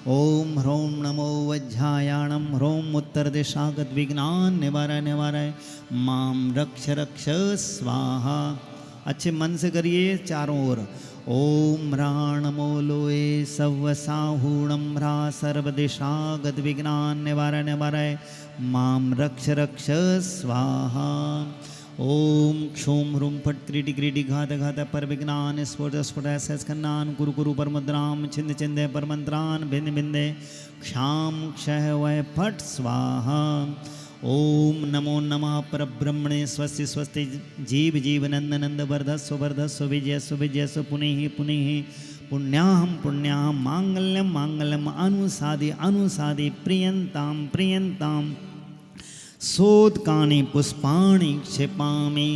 ओम ह्रों नमो वज्रायाणं ह्रों उत्तरदिशागतविघ्नान् निवारय मां रक्ष रक्ष स्वाहा। अच्छे मन से करिए चारों ओर। ओम ह्राणमो लोए सव्वसाहूणं ह्रा सर्वदिशागतविघ्नान् निवारय मां रक्ष रक्ष स्वाहा। ओम क्षूं ह्रूं फट् क्रीडि क्रीडि घात घात पर विघ्नान् स्फुट स्फुट स्कन्नान् कुरु कुरु परमुद्रां छिन्द छिन्द परमन्त्रान् भिन्द भिन्दे क्षां क्षय वै फट् स्वाहा। ओम नमो नमः परब्रह्मणे स्वस्ति स्वस्ति जीव जीव नंद नंद वर्धस्व वर्धस्व विजयस्व विजयस्व पुनः पुनः पुण्याहं पुण्याहं मांगल्यम मांगल्यम अनुसादि अनुसादि प्रियंतां प्रियंतां सोदकानि पुष्पाणि क्षिपामि।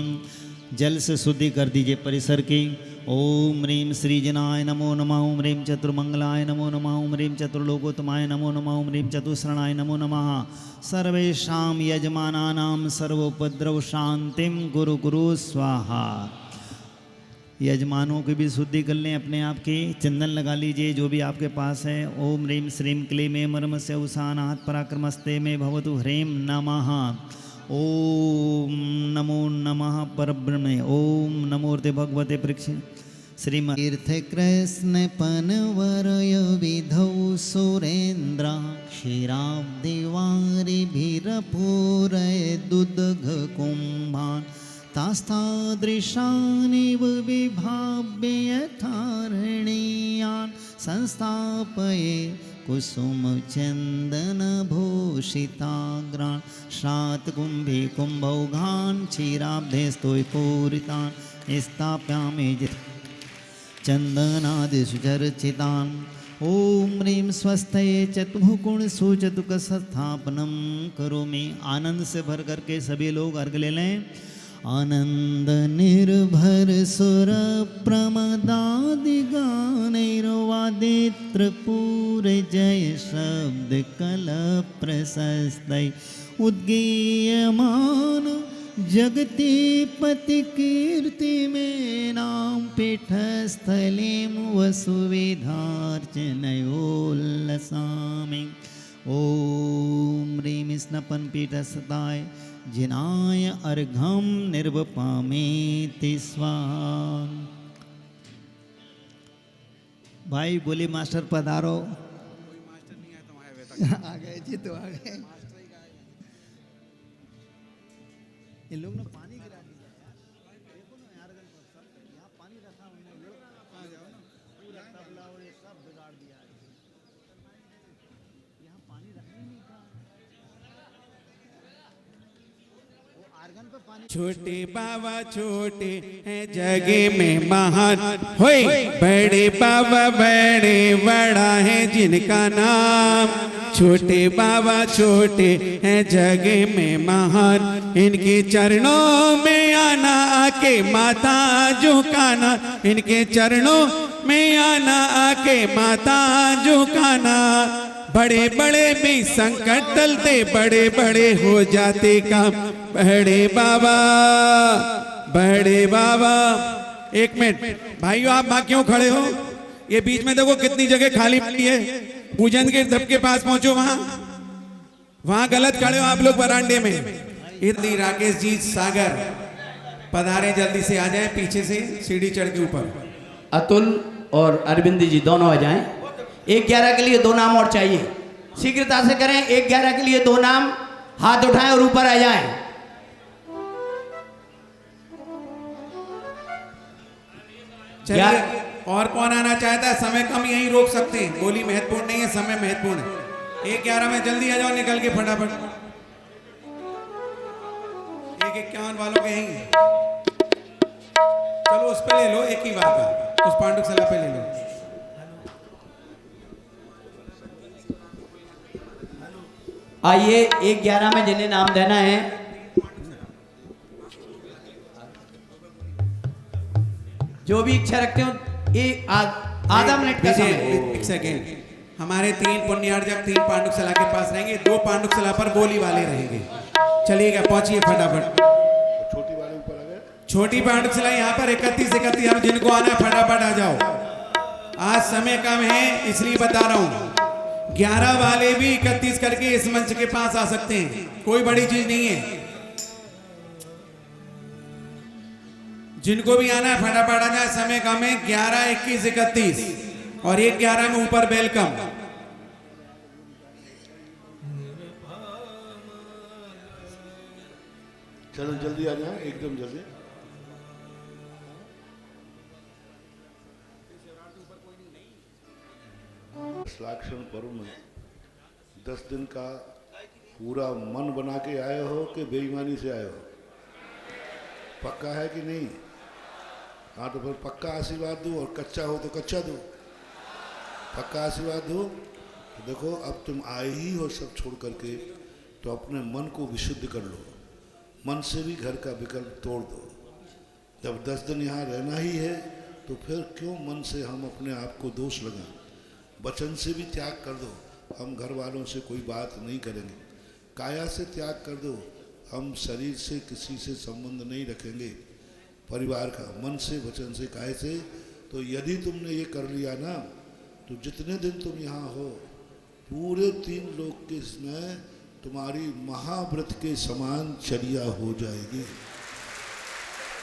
जल से शुद्धि कर दीजिए परिसर की। ओम ह्रीं श्रीजनाय नमो नमः। ओम ह्रीं चतुर्मंगलाय नमो नमः। ओम ह्रीं चतुर्लोकोत्तमाय नमो नमः। ओम ह्रीं चतुस्रणाय नमो नमः। सर्वेषां यजमानानां सर्वोपद्रव शांतिं गुरु गुरु स्वाहा। यजमानों की भी शुद्धि कर लें अपने आप की। चंदन लगा लीजिए जो भी आपके पास है। ओम ह्रीं श्रीं क्लीं मे मर्मस्य उषानात् पराक्रमस्ते मे भवतु ह्रीं नमः। ओम नमो नमः परब्रह्मणे। ओम नमोर्ते भगवते पृक्ष श्रीमतीर्थ कृष्ण पनवरय विधौ सुरेन्द्र क्षीराब्दिवारिभिरपूरय दुदघ कुम्भान् तास्तादृशानिव विभाव्य यथारणीयान् संस्थापये कुसुमचन्दनभूषिताग्रान् श्रातकुम्भे कुम्भौघान् क्षीराब्धेस्तोय पूरितान् स्थापयामि चन्दनादिषु चर्चितान्। ओम ह्रीं स्वस्तये चतुःगुणसुचतुकस्थापनं करोमि। आनंद से भर करके सभी लोग अर्घ ले लें। आनंद निर्भर सुर प्रमदादि गानैर्वादित्र पूर जय शब्द कल प्रशस्तै उद्गीयमान जगति पति कीर्ति में नाम पीठस्थलीं वसुविधार्चनयोल्लसामि। ओम ह्रीं स्नपन पीठस्थाय जिनाय अर्घम निर्वपामेति स्वाहा। भाई बोली मास्टर पधारो। कोई मास्टर नहीं आया तो आ गए जी तो आ गए। ये लोग ना पानी गिरा दिया यार। देखो ना यार यहाँ पानी रखा उन्होंने लोग आ जाओ ना पूरा तबला और ये सब बिगाड़ दिया है। यहाँ पानी रखने नहीं था। वो आर्गन पे पानी। छोटे बाबा छोटे हैं जगे में महान होए, बड़े बाबा बड़े बड़ा है जिनका नाम। छोटे बाबा छोटे हैं जगे में महान, इनके चरणों में आना आके माथा झुकाना। इनके चरणों में आना आके माथा झुकाना। बड़े बड़े भी संकट टलते, बड़े बड़े हो जाते काम। बड़े बाबा बड़े बाबा। एक मिनट भाइयों, आप वहां क्यों खड़े हो? ये बीच में देखो कितनी जगह खाली पड़ी है। पूजन के धब के पास पहुंचो। वहां गलत खड़े हो आप लोग बरांडे में। इतनी राकेश जी सागर पधारे, जल्दी से आ जाएं पीछे से सीढ़ी चढ़ के ऊपर। अतुल और अरविंद जी दोनों आ जाएं। 1-11 के लिए 2 नाम और चाहिए, शीघ्रता से करें। 1-11 के लिए 2 नाम, हाथ उठाएं और ऊपर आ जाएं। चलिए, और कौन आना चाहता है? समय कम, यहीं रोक सकते हैं। बोली महत्वपूर्ण नहीं है, समय महत्वपूर्ण है। 1-11 में जल्दी आ जाओ निकल के फटाफट। 1-51 वालों के यहीं। चलो उस पे ले लो, एक ही बात है। उस पांडुक सला पे ले लो। आइए 1-11 में जिन्हें नाम देना है, जो भी इच्छा रखते हो, आधा मिनट का समय। एक सेकेंड, हमारे 3 पुण्यार्जक 3 पांडुक सला के पास रहेंगे, 2 पांडुक सला पर बोली वाले रहेंगे। चलिएगा, पहुंचिए फटाफट। छोटी पांडुक सला यहाँ पर 31 हम जिनको आना है फटाफट आ जाओ। आज समय कम है इसलिए बता रहा हूँ। 11 वाले भी 31 करके इस मंच के पास आ सकते हैं, कोई बड़ी चीज नहीं है। जिनको भी आना है फटाफट आ जाए, समय कम है। 11, 21, 31 और 1-11 में ऊपर वेलकम। चलो जल्दी आ जाए, एकदम जल्दी। श्लाघन पर्व में 10 दिन का पूरा मन बना के आए हो कि बेईमानी से आए हो? पक्का है कि नहीं? हाँ तो फिर पक्का आशीर्वाद दो, और कच्चा हो तो कच्चा दो। पक्का आशीर्वाद दो। तो देखो अब तुम आए ही हो सब छोड़ करके, तो अपने मन को विशुद्ध कर लो। मन से भी घर का विकल्प तोड़ दो। जब 10 दिन यहाँ रहना ही है तो फिर क्यों मन से हम अपने आप को दोष लगाएं? वचन से भी त्याग कर दो, हम घर वालों से कोई बात नहीं करेंगे। काया से त्याग कर दो, हम शरीर से किसी से संबंध नहीं रखेंगे परिवार का। मन से, वचन से, काय से। तो यदि तुमने ये कर लिया ना, तो जितने दिन तुम यहाँ हो पूरे 3 लोक के इसमें तुम्हारी महाव्रत के समान चर्या हो जाएगी।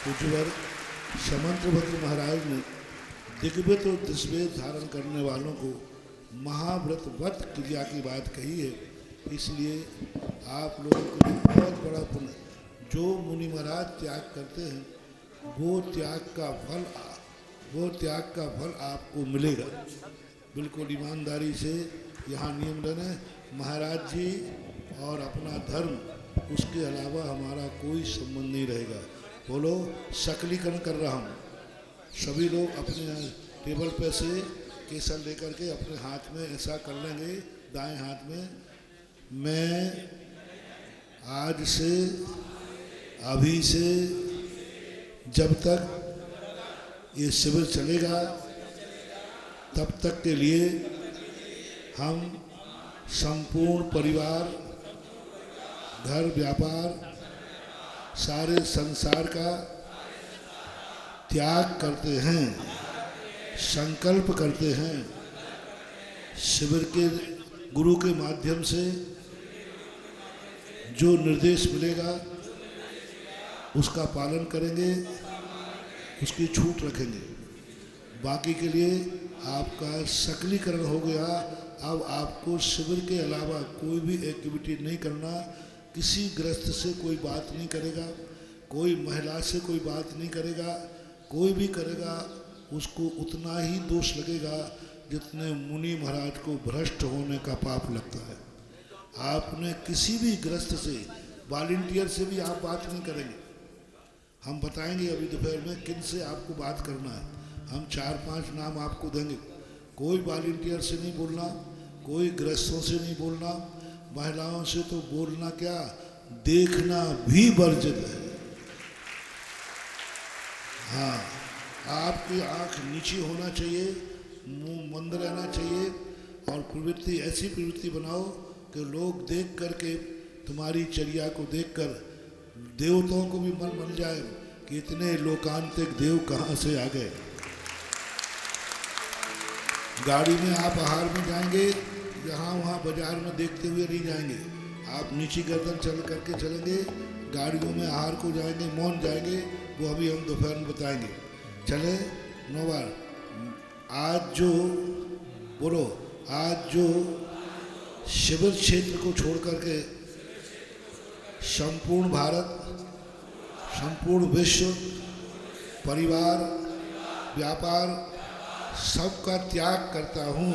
पूज्यवर समंतभद्र महाराज ने दिग्वित और दिग्वेद धारण करने वालों को महाव्रत व्रत क्रिया की बात कही है। इसलिए आप लोगों को बहुत बड़ा पुण्य, जो मुनि महाराज त्याग करते हैं वो त्याग का फल आपको मिलेगा। बिल्कुल ईमानदारी से यहाँ नियम लेना, महाराज जी और अपना धर्म, उसके अलावा हमारा कोई संबंध नहीं रहेगा। बोलो, सकलीकरण कर रहा हूँ। सभी लोग अपने टेबल पे से केसर लेकर के अपने हाथ में ऐसा कर लेंगे, दाएं हाथ में। मैं आज से, अभी से, जब तक ये शिविर चलेगा तब तक के लिए हम संपूर्ण परिवार, घर, व्यापार, सारे संसार का त्याग करते हैं, संकल्प करते हैं। शिविर के गुरु के माध्यम से जो निर्देश मिलेगा उसका पालन करेंगे, उसकी छूट रखेंगे। बाकी के लिए आपका सकलीकरण हो गया। अब आपको शिविर के अलावा कोई भी एक्टिविटी नहीं करना। किसी गृहस्थ से कोई बात नहीं करेगा, कोई महिला से कोई बात नहीं करेगा। कोई भी करेगा उसको उतना ही दोष लगेगा जितने मुनि महाराज को भ्रष्ट होने का पाप लगता है। आपने किसी भी गृहस्थ से, वॉलंटियर से भी आप बात नहीं करेंगे। हम बताएंगे अभी दोपहर में किन से आपको बात करना है। हम 4-5 नाम आपको देंगे। कोई वॉलंटियर से नहीं बोलना, कोई गृहस्थों से नहीं बोलना, महिलाओं से तो बोलना क्या, देखना भी वर्जित है। हाँ, आपकी आंख नीची होना चाहिए, मुंह बंद रहना चाहिए, और प्रवृत्ति ऐसी प्रवृत्ति बनाओ कि लोग देख करके, तुम्हारी चर्या को देखकर देवताओं को भी मन बन जाए कि इतने लोकांतिक देव कहाँ से आ गए। गाड़ी में आप आहार में जाएंगे, यहाँ वहाँ बाजार में देखते हुए नहीं जाएंगे। आप नीची गर्दन चल करके चलेंगे। गाड़ियों में आहार को जाएंगे, मौन जाएंगे, वो अभी हम दोपहर में बताएंगे। चले 9 बार। आज जो बोलो, आज जो शिविर क्षेत्र को छोड़ करके संपूर्ण भारत, संपूर्ण विश्व, परिवार, व्यापार, सबका त्याग करता हूँ,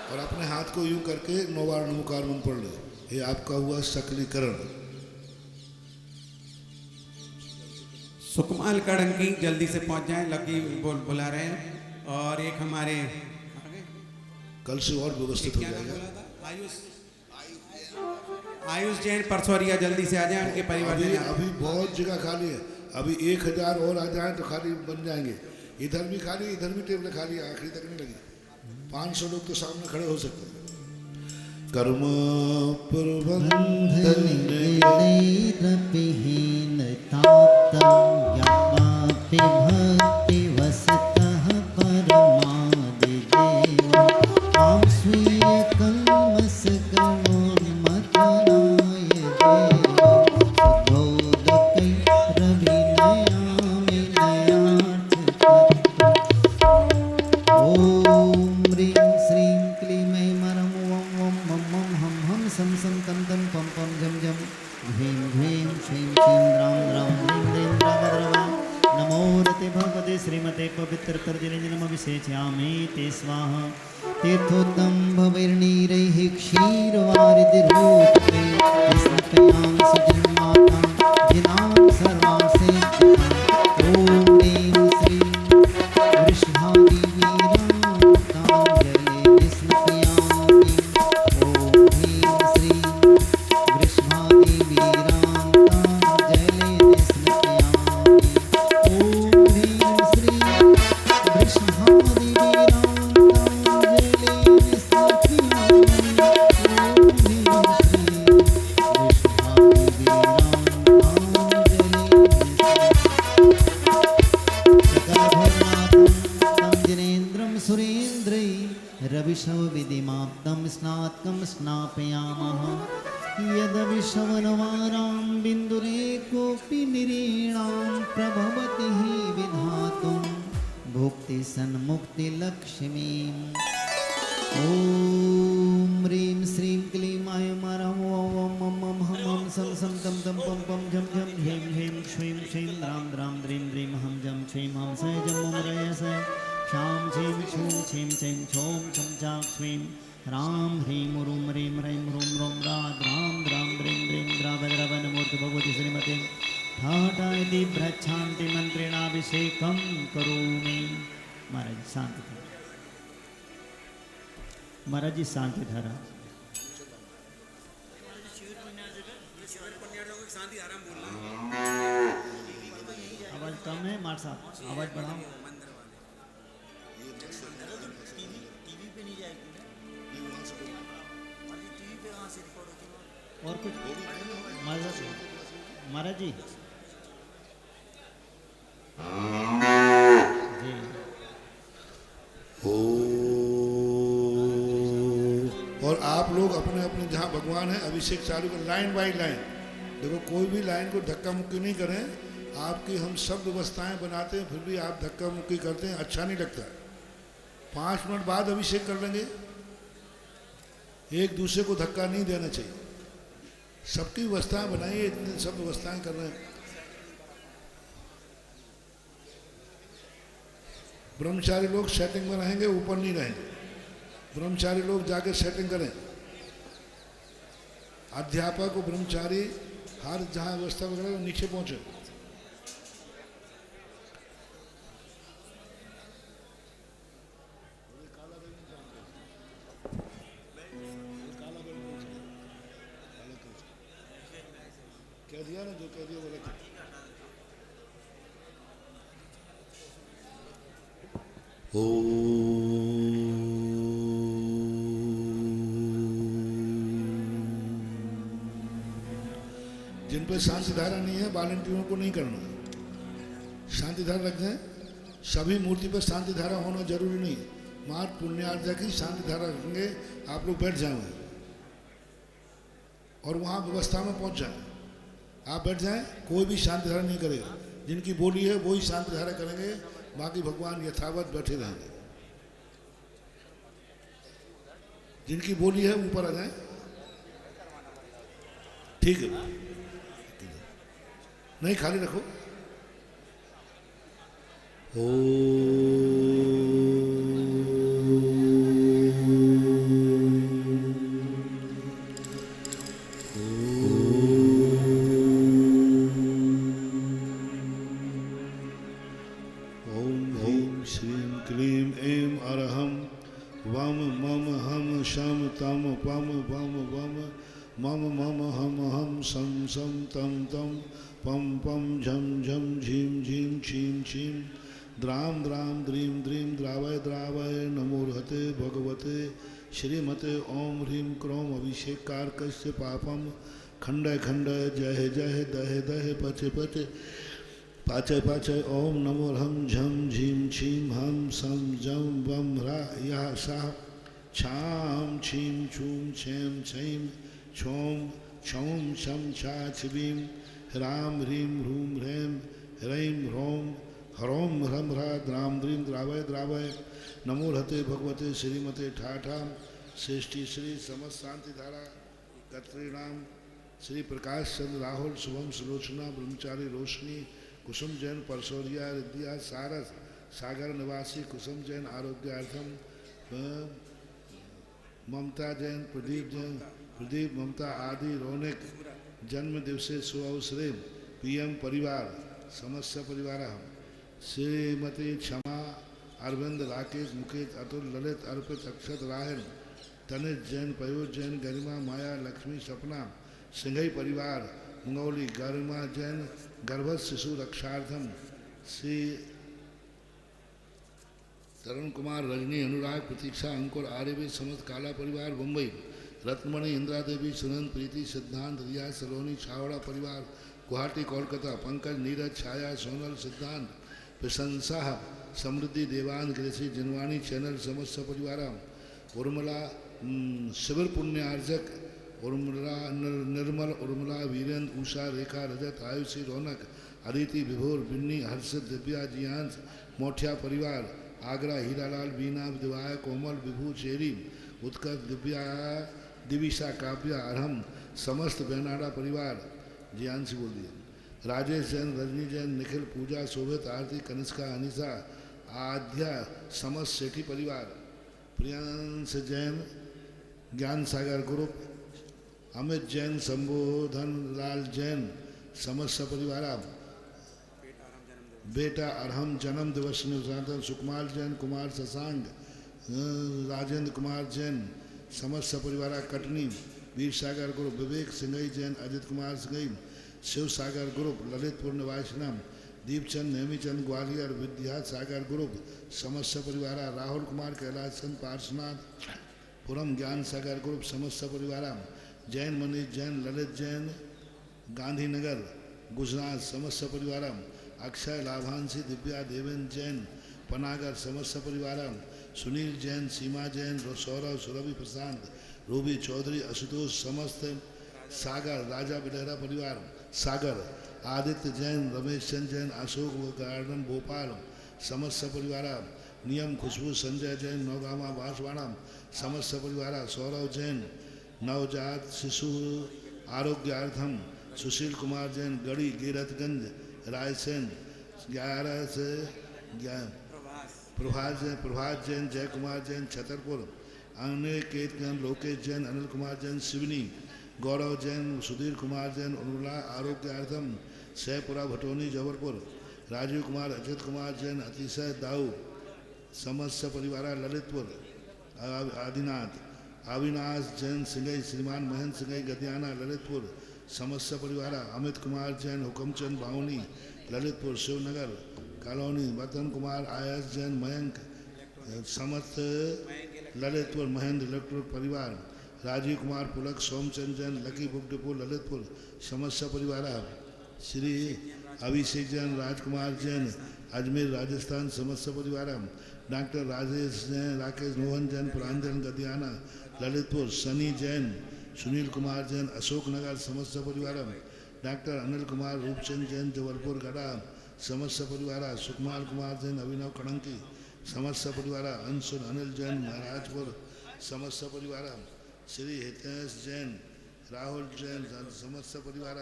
और अपने हाथ को यूं करके 9 बार नमोकार मंत्र पढ़ ले। ये आपका हुआ सकलीकरण। सुकमाल कड़ंकी जल्दी से पहुंच जाएं, लकी बुला रहे हैं। और एक हमारे कल से और व्यवस्थित हो जाएगा। आयुष जैन परसौरिया जल्दी से आ जाए, उनके परिवार में। अभी बहुत जगह खाली है, अभी 1000 और आ जाए तो खाली बन जाएंगे। इधर भी खाली, इधर भी टेबल खाली, आखिरी तक नहीं लगी। 500 लोग तो सामने खड़े हो सकते हैं। कर्म प्रबंधन भक्ति वसतः परमादिदेव आं स्वीय तत्तर्तर्जनमभिषेच्यामि ते स्वाहा तीर्थोत्तम भवैर्नीरैः क्षीरवारिधिरूपे स्नपयां सुजन्माता जिनां सर्वांसे ॐ ह्रीं श्रीं वृषभादेवीराताञ्जले स्नपयामि ॐ ह्रीं श्रीं वृषभादेवीराताञ्जले स्नपयामि ॐ ह्रीं श्रीं रविशवविधिमाप्तं स्नात्कं स्नापयामः यदविशवनवारां बिन्दुरेकोऽपि निरीणां प्रभवति हि विधातुं भुक्तिसन्मुक्तिलक्ष्मीम् ॐ ह्रीं श्रीं क्लीं ऐं ॐ मं मं हं सं सं तं तं पं पं झं झं ह्रीं ह्रीं श्रीं श्रीं द्रां द्रां द्रीं द्रीं हं जं छीं हं स जं मम रयस क्षां छीं छूं छीं छीं छौं छं चां क्ष्मीं ह्रां ह्रीं ह्रूं ह्रीं ह्रैं ह्रूं ह्रौं द्रां द्रां द्रीं द्रीं द्रावद्रवनमूर्ति भगवती श्रीमती ठाठा इति ब्रच्छान्ति मन्त्रेणाभिषेकं करोमि। महाराज शांति महाराज जी शांति धारा आवाज कम है मार साहब आवाज बढ़ाओ। और कुछ महाराज जी और आप लोग अपने अपने जहाँ भगवान है अभिषेक चालू कर लाइन बाय लाइन। देखो कोई भी लाइन को धक्का मुक्की नहीं करें। आपकी हम सब व्यवस्थाएं बनाते हैं फिर भी आप धक्का मुक्की करते हैं, अच्छा नहीं लगता। 5 मिनट बाद अभिषेक कर लेंगे। एक दूसरे को धक्का नहीं देना चाहिए। सबकी व्यवस्थाएं बनाइए, इतनी सब व्यवस्थाएं कर रहे हैं। ब्रह्मचारी लोग सेटिंग में रहेंगे, ऊपर नहीं रहेंगे। ब्रह्मचारी लोग जाके सेटिंग करें। अध्यापक और ब्रह्मचारी हर जहाँ व्यवस्था वगैरह नीचे पहुंचे। कह दिया ना, जो कह दिया वो रखिए। जिन पे शांति धारा नहीं है वॉलंटियरों को नहीं करना। शांति धारा रख दें। सभी मूर्ति पर शांति धारा होना जरूरी नहीं। मात्र पुण्यार्जा की शांति धारा रखेंगे। आप लोग बैठ जाएंगे और वहाँ व्यवस्था में पहुँच जाए। आप बैठ जाएं, कोई भी शांति धारा नहीं करेगा। जिनकी बोली है वही शांति धारा करेंगे, बाकी भगवान यथावत बैठे रहेंगे। जिनकी बोली है ऊपर आ जाए। ठीक है, नहीं खाली रखो। तम तम पम पम झम झम झीम झीम छीम छीम द्राम द्राम द्रीम द्रीम द्रावय द्रावय नमोर्हते भगवते श्रीमते ओम ह्रीं क्रोम अभिषेकार कस्य पापम खंडय खंडय जय जय दह दह पचे पचे पाचय पाचय ओम नमो हम झम झीम छीम हम सम जम बम ह्रा या सा छाम छीम छूम छेम छैम छोम छौम शम छा छिबीम ह्राम ह्रीं ह्रूम ह्रैम ह्रैं ह्रौम ह्रौम ह्रम ह्रा द्राम द्रीम द्रावय द्रावय नमोर्हते भगवते श्रीमते ठाठाम श्रेष्ठी श्री समस्त शांति धारा कत्रीणाम श्री प्रकाश चंद्र राहुल शुभम सुलोचना ब्रह्मचारी रोशनी कुसुम जैन परसौरिया रिद्या सारस सागर निवासी कुसुम जैन आरोग्यार्थम, ममता जैन, प्रदीप ममता आदि रौनक जन्म दिवसे शुभ अवसरे पीएम परिवार समस्त परिवार श्रीमती क्षमा अरविंद राकेश मुकेश अतुल ललित अर्पित अक्षत राहन तनिष जैन पयूष जैन गरिमा माया लक्ष्मी सपना सिंघई परिवार मंगौली गरिमा जैन गर्भस्थ शिशु रक्षार्थम श्री तरुण कुमार रजनी अनुराग प्रतीक्षा अंकुर आर्यवीर समस्त काला परिवार मुंबई रत्नमणि इंदिरा देवी सुनंद प्रीति सिद्धांत रिया सलोनी छावड़ा परिवार गुवाहाटी कोलकाता पंकज नीरज छाया सोनल सिद्धांत प्रशंसा समृद्धि देवान ग्रेसी जिनवानी चैनल समस्त परिवार उर्मिला शिविर पुण्यार्जक उर्मिला निर्मल उर्मिला वीरेंद्र उषा रेखा रजत आयुषी रौनक अदिति विभोर बिन्नी हर्षित दिव्या जियांश मोठिया परिवार आगरा हीरालाल बीना दिवाय कोमल विभू चेरी उत्कर्ष दिव्या दिविशा काव्या अरहम समस्त बेनाडा परिवार जियांशी बोल दिया राजेश जैन रजनी जैन निखिल पूजा शोभित आरती कनिष्का अनिशा आध्या समस्त सेठी परिवार प्रियांश जैन ज्ञान सागर ग्रुप अमित जैन संबोधन लाल जैन समस्त परिवार बेटा अरहम जन्म दिवस निवसांतन सुकुमार जैन कुमार शशांक राजेंद्र कुमार जैन समस्त परिवार कटनी वीर सागर ग्रुप विवेक सिंघई जैन अजित कुमार सिंघई शिव सागर ग्रुप ललितपुर निवासनम दीपचंद नेमीचंद ग्वालियर विद्या सागर ग्रुप समस्त परिवार राहुल कुमार कैलाश चंद पार्शनाथ पुरम ज्ञान सागर ग्रुप समस्त परिवार जैन मनीष जैन ललित जैन गांधीनगर गुजरात समस्त परिवार अक्षय लाभांशी दिव्या देवेंद्र जैन पनागर समस्त परिवार सुनील जैन सीमा जैन सौरभ सुरभि प्रशांत रूबी चौधरी आशुतोष समस्त सागर राजा बिडेरा परिवार सागर आदित्य जैन रमेश चंद जैन अशोक गार्डन भोपाल समस्त परिवार नियम खुशबू संजय जैन नौगामा बांसवाड़ा समस्त परिवार सौरभ जैन नवजात शिशु आरोग्यार्थम सुशील कुमार जैन गढ़ी गिरतगंज रायसेन 11 से प्रभात जैन जय कुमार जैन छतरपुर अनिकेत जैन लोकेश जैन अनिल कुमार जैन शिवनी गौरव जैन सुधीर कुमार जैन उर्मिला आरोग्यार्थम सैपुरा भटोनी जबलपुर राजीव कुमार अजित कुमार जैन अतिशय दाऊ समस्त परिवार ललितपुर आदिनाथ अविनाश जैन सिंघई श्रीमान महेंद्र सिंघई गदियाना ललितपुर समस्त परिवार अमित कुमार जैन हुकमचंद बावनी ललितपुर शिवनगर कॉलोनी वतन कुमार आयस जैन मयंक समस्त ललितपुर महेंद्र इलेक्ट्रिक परिवार Rajeev Kumar Pulak Somchand Jain lucky book depot Lalitpur समस्त परिवार श्री अभिषेक जैन राजकुमार जैन अजमेर राजस्थान समस्त परिवार डॉक्टर राजेश जैन राकेश मोहन जैन प्रांजल गदियाना ललितपुर सनी जैन सुनील कुमार जैन अशोकनगर समस्त परिवार डॉक्टर अनिल कुमार रूपचंद जैन जबलपुर गढ़ा समस्त परिवार सुकुमार कुमार जैन अभिनव कड़ंकी समस्त परिवार अंशुल अनिल जैन महाराजपुर समस्त परिवार श्री हितेश जैन राहुल जैन समस्त परिवार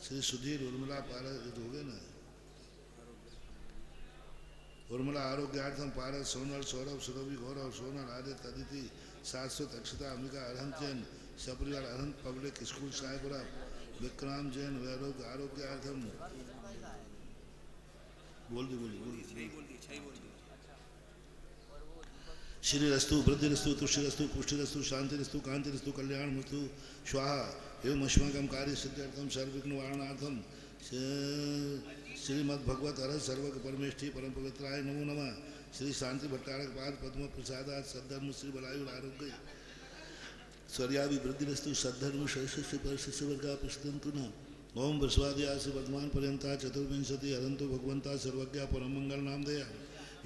श्री सुधीर उर्मिला पारस हो गए ना उर्मिला आरोग्यार्थम पारस सोनल सौरभ सुरभि गौरव सोनल आदित्य अदिति शाश्वत अक्षता अंबिका अरहंत जैन सपरिवार अरहंत पब्लिक स्कूल साहेबरा विक्राम जैन वैरोग आरोग्यार्थम बोल दी श्री रस्तु वृद्धि रस्तु तुष्टि रस्तु पुष्टि रस्तु शांति रस्तु कांति रस्तु कल्याण मस्तु स्वाहा एवं अस्माकं कार्य सिद्ध्यर्थम सर्वविघ्न वारणार्थम श्रीमद् भगवत अरह सर्वक परमेष्ठी परम पवित्राय नमो नमः श्री शांति भट्टारक पाद पद्म प्रसादात सद्धर्म श्री बलायु आरोग्य स्वर्याभि वृद्धिरस्तु सद्धर्म शैशस्य परशस्य वर्गा पुष्टन्तु न ओम विश्वाद्या से वर्तमान पर्यंता चतुर्विंशति हरंतु भगवंता सर्वज्ञा परम मंगल नाम दया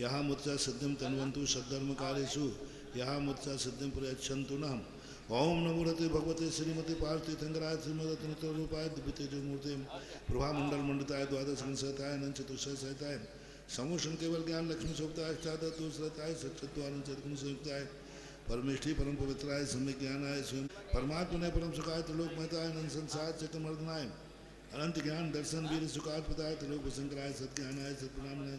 यहाँ मुत्सा सिद्धिम तन्वंतु सद्धर्म कार्यसु यहाँ मुत्सा सिद्धिम प्रयच्छन्तु नम ओम नमो रते भगवते श्रीमती पार्वती तीर्थंकराय श्रीमदरूपाय दिव्यतेजोमूर्ते प्रभामंडल मंडिताय द्वादश सहताय अनंत चतुर्शय सहताय समूषण केवल ज्ञान लक्ष्मी शोभताय अष्टादशताय सच्चत्वानंद संयुक्ताय परमेष्ठी परम पवित्राय सम्यक ज्ञानाय स्वयं परमात्मने परम सुखाय त्रिलोकमयताय अनंत संसार चक्रमर्दनाय अनंत ज्ञान दर्शन वीर सुखाय पदाय त्रिलोक शंकराय सत्ज्ञानाय सत्प्रणामनाय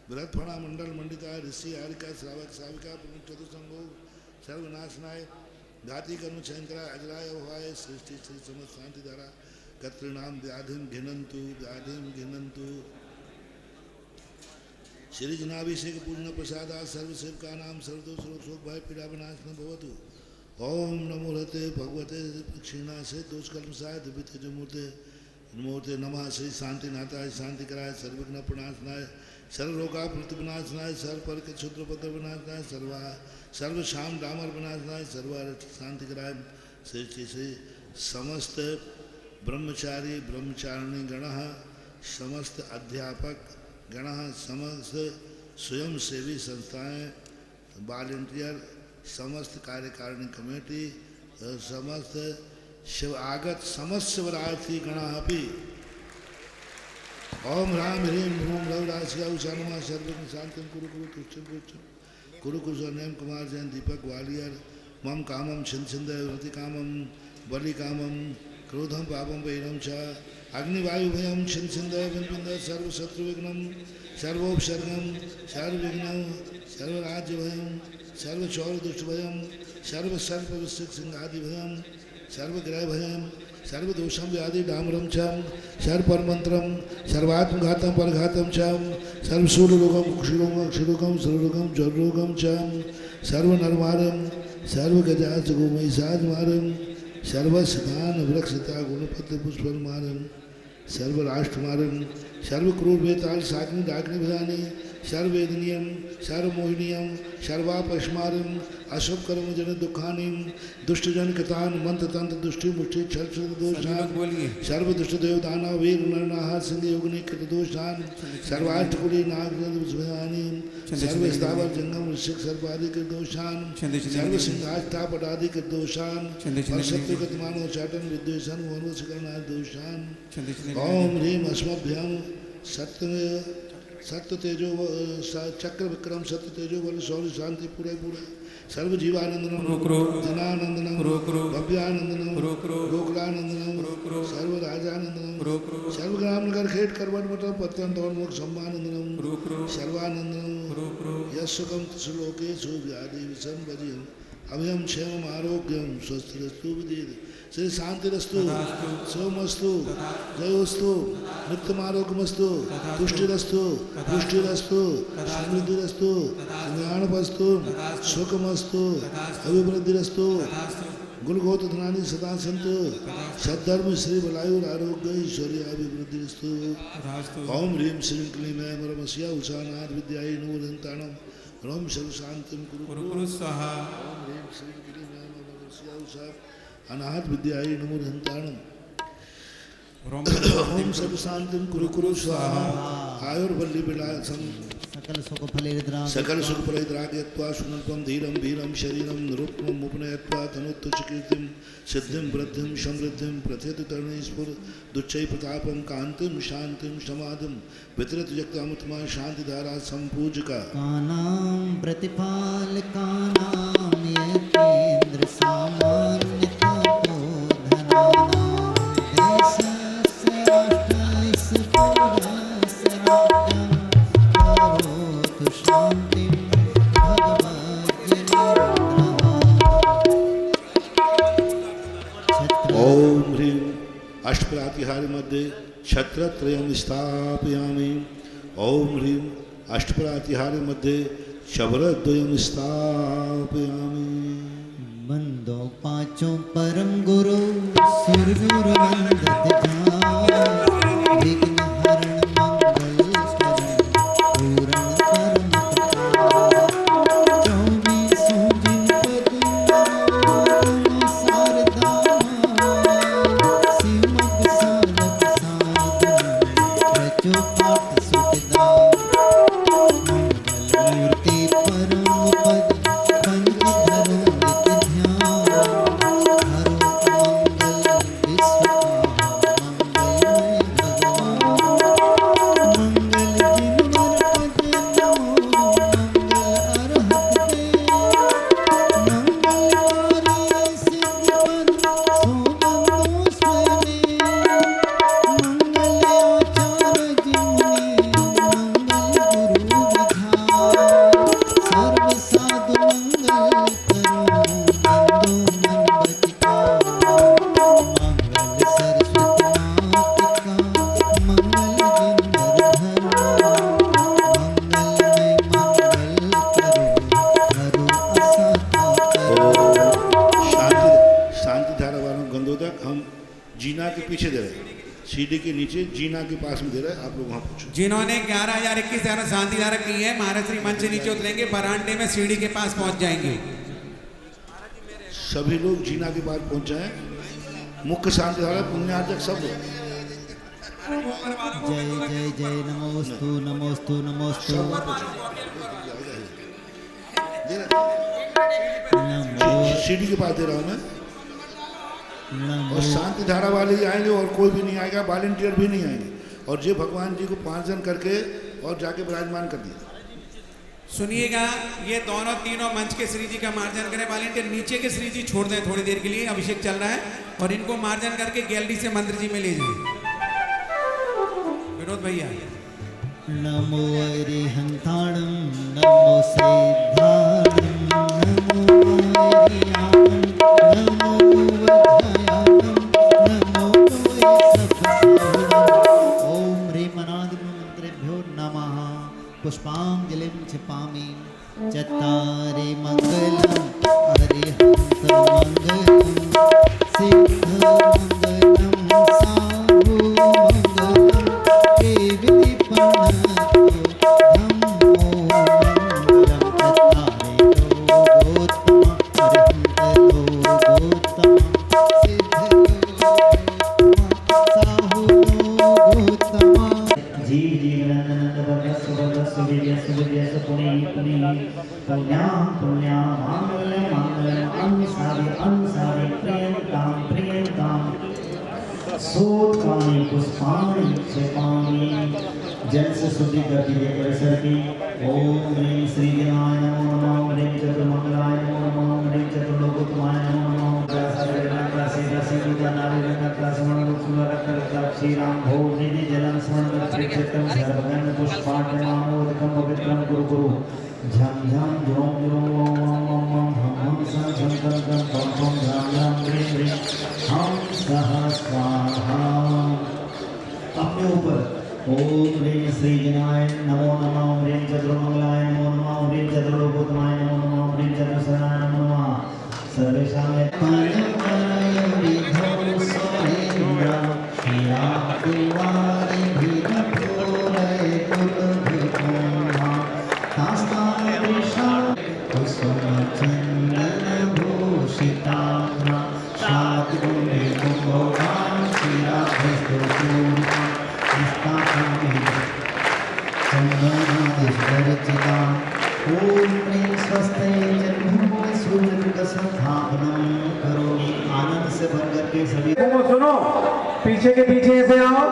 बृहत फणा मंडल मंडिता ऋषि हारिका श्रावक साविका प्रमुख चतुसंगो सर्वनाशनाय घाती कर्म शंकरा अजराय भवाय सृष्टि श्री समस्त शांति धारा कर्तृणाम व्याधिम घिनंतु श्री जनाभिषेक पूर्ण प्रसादा सर्वसेवका नाम सर्वदोष शोक भय पीड़ा विनाशन भवतु। ओम नमो रते भगवते क्षीणा से दोष कल्मसाय दिव्य तेजमूर्ते मूर्ते नमः श्री शांति नाथाय शांति कराय सर्वघ्न प्रणाशनाय सर्व रोगा प्रतिविनाशनाय सर्व पर के क्षुद्रपत्र विनाशनाय सर्व शाम डामर विनाशनाय सर्व शांति कराय श्री समस्त ब्रह्मचारी ब्रह्मचारिणी गण समस्त अध्यापक गण समस्त स्वयंसेवी संस्थाएं वॉलंटियर समस्त कार्यकारिणी कमेटी समस्त शिव आगत समस्त शिवरात्रि गण अपि ओम राम ह्रीम ह्रूम रवराशिया उषानुमा सर्वज्ञ शांतिम कुरु कुरु तुष्टिम पुष्टिम कुरु कुशनेम कुमार जैन दीपक ग्वालियर मम कामम छिंदय रति कामम बलि कामम क्रोधम पापम वैरम च अग्निवायु भयम छिंदय विपिंद सर्व शत्रु विघ्नम सर्वोपसर्गम सर्वविघ्नम सर्वराज्य भयम सर्व चौर दुष्ट भयम सर्व सर्प विस्तृत सिंहादि भयम सर्वग्रह भयम सर्वदोषम व्याधि डामरम चम सर्वपरमंत्रम सर्वात्मघातम परघातम चम सर्वशूलरोगम क्षुरोगम सर्वरोगम ज्वरोगम चम सर्वनरमारम सर्वगजाच गोमयसाजमारम सर्वस्नान वृक्षता गुणपत्र पुष्पमारम सर्वराष्ट्रमारम सर्वक्रूर बेताल साग्नि डाग्नि भयानी सर्ववेदनीयम सर्वमोहिनीयम सर्वापस्मारम अशुभ कर्म जन दुखानीम दुष्टजन कतान मंत्र तंत्र दुष्टि मुष्टि छल दोषान सर्व दुष्ट देव दाना वीर नरनाहा सिंह योगनी कृत दोषान सर्वाष्टकुली नागनी सर्व स्थावर जंगम ऋषिक सर्वादि कृत दोषान सर्व सिंहाष्टापटादि कृत दोषान सत्य गतमानो चाटन विद्वेषण वनवशकरणाद दोषान ओम ह्रीम अस्मभ्यम सत्य तेजो चक्र विक्रम सत्य तेजो बल शौर्य शांति पूरे सर्व जीवानंदनम जनानंदनम भव्यानंदनम गोकुलानंदनम सर्व राजानंदनम सर्व ग्राम नगर खेट करवट मठम पत्तन दौड़ मोक्ष सम्मानंदनम सर्वानंदनम यशुकम श्लोकेशु व्याधि विषम भजियम अभयम क्षेमम आरोग्यम स्वस्थरस्तु विदित श्री शांतिरस्तु सोमस्तु जयोस्तु नित्यमारोग्यमस्तु तुष्टिरस्तु पुष्टिरस्तु समृद्धिरस्तु ज्ञानपस्तु सुखमस्तु अभिवृद्धिरस्तु गुलगोत धनानि सदा सन्तु सद्धर्म श्री बलायुर आरोग्य ऐश्वर्य अभिवृद्धिरस्तु ओम ह्रीं श्रीं क्लीं ऐं परमस्या उषानाथ विद्यायै नमोदन्ताणं ओम सर्व शांतिं कुरु स्वाहा ओम ह्रीं श्रीं क्लीं ऐं परमस्या उषा अनाथ विद्यायै नमोदन्ताणं ओम सर्व शांतिं कुरु स्वाहा आयुर्वल्ली विलासं सकल सुख फलैद्राग्यत्वा सुनल्पं धीरं वीरं शरीरं निरुक्मं उपनयत्वा तनुत्तुचकीर्तिं सिद्धिं वृद्धिं समृद्धिं प्रथेतु तरणीस्फुर दुच्चै प्रतापं कान्तिं शान्तिं समाधिं वितरत जगतामुत्तमा शान्तिधारा सम्पूजका कानां प्रतिपालकानां यतीन्द्र सामान्यतपोधनानां देशस्य राष्ट्रस्य पुरस्य राज्यं करोतु शान्तिं भगवद्गीतेन्द्रः। ओम ह्रीं अष्टप्रातिहार्य मध्ये छत्रत्रयं स्थापयामि। ओम ह्रीं अष्टप्रातिहार्य मध्ये शबरद्वयं स्थापयामि। वंदो पांचों परम गुरु सुरगुरु वंदत ध्यान विघ्न हरण मंगल करण पूरण परम चौबीसों जिन पद शारदा सिमग सालक साधन रचो पाठ सुखदा मंगल मूर्ति परम पद पंच धरो नित्य ध्यान हरो मंगल विश्व जीना के पीछे दे रहे हैं, सीढ़ी के नीचे जीना के पास में दे रहा है, आप लोग वहाँ पूछो। जिन्होंने 11,021 शांति धारा की है, महाराज श्री मंच से नीचे उतरेंगे, बरांडे में सीढ़ी के पास पहुंच जाएंगे। सभी लोग जीना के पास पहुंच जाए, मुख्य शांति धारा पुण्यार्जक सब लोग। जय जय जय नमोस्तु नमोस्तु नमोस्तु सीढ़ी के पास दे रहा हूँ मैं। नमो और शांति धारा वाले ही आएंगे और कोई भी नहीं आएगा, वॉलंटियर भी नहीं आएंगे। और जे भगवान जी को 5 जन करके और जाके विराजमान कर दिया। सुनिएगा, ये दोनों तीनों मंच के श्री जी का मार्जन करें, वॉलंटियर नीचे के श्री जी छोड़ दें थोड़ी देर के लिए, अभिषेक चल रहा है, और इनको मार्जन करके गैलरी से मंदिर जी में ले जाएं। विनोद भैया। नमो अरिहंताणं नमो सिद्धाणं नमो अरियाणं नमो वज्रयाणं नमो सफसाणं। ओम ह्रीमनादिमन्त्रेभ्यो नमः। पुष्पाञ्जलिं क्षिपामि। चत्तारि मङ्गलम् अरिहन्तमङ्गलं सिद्धमङ्गलं साहुमङ्गलं केवलीपणतो धम्मो मङ्गलं। चत्तारि लोकोत्तम अरिहन्तलोकोत्तम सिद्धलोकोत्तम साहुलोकोत्तम। जी नंदनंद भगत सुभद्र सुवीर्य सुवीर्य सुपुनी पुनी पुण्यां पुण्यां मांगल्यं मांगल्यं अनुसारे अनुसारे प्रियंतां प्रियंतां सूत्राणि पुष्पाणि क्षिपामि। जल से शुद्धि कर दीजिए परिसर की। ओम ह्रीं श्री गणाय नमो नमः। ओम ह्रीं चतुर्मंगलाय नमो नमः। ओम ह्रीं चतुर्लोकोत्तमाय नमो नमः। श्रीराम भोग निधि जलम स्मरण चित्तम सर्वगण पुष्पाटमामोदकं पवित्रं कुरु कुरु। झम झम झोम झोम ओम ओम ओम ओम हम हम सं झम झम झम पम पम झम झम ह्रीं ह्रीं हम सह स्वाहा। अपने ऊपर ओम ह्रीं श्री गणाय नमो नमः। ओम ह्रीं चतुर्मंगलाय नमो नमः। ओम ह्रीं चतुर्लोकोत्तमाय नमो नमः। ओम ह्रीं चतुर्शरणाय नमो नमः। सर्वेषां ओम ह्रीं स्वस्ते जन्मभूमि सूर्यप्रकाशस्थापनं करोमि। आनंद से भर करके सभी वो सुनो, पीछे के पीछे ऐसे आओ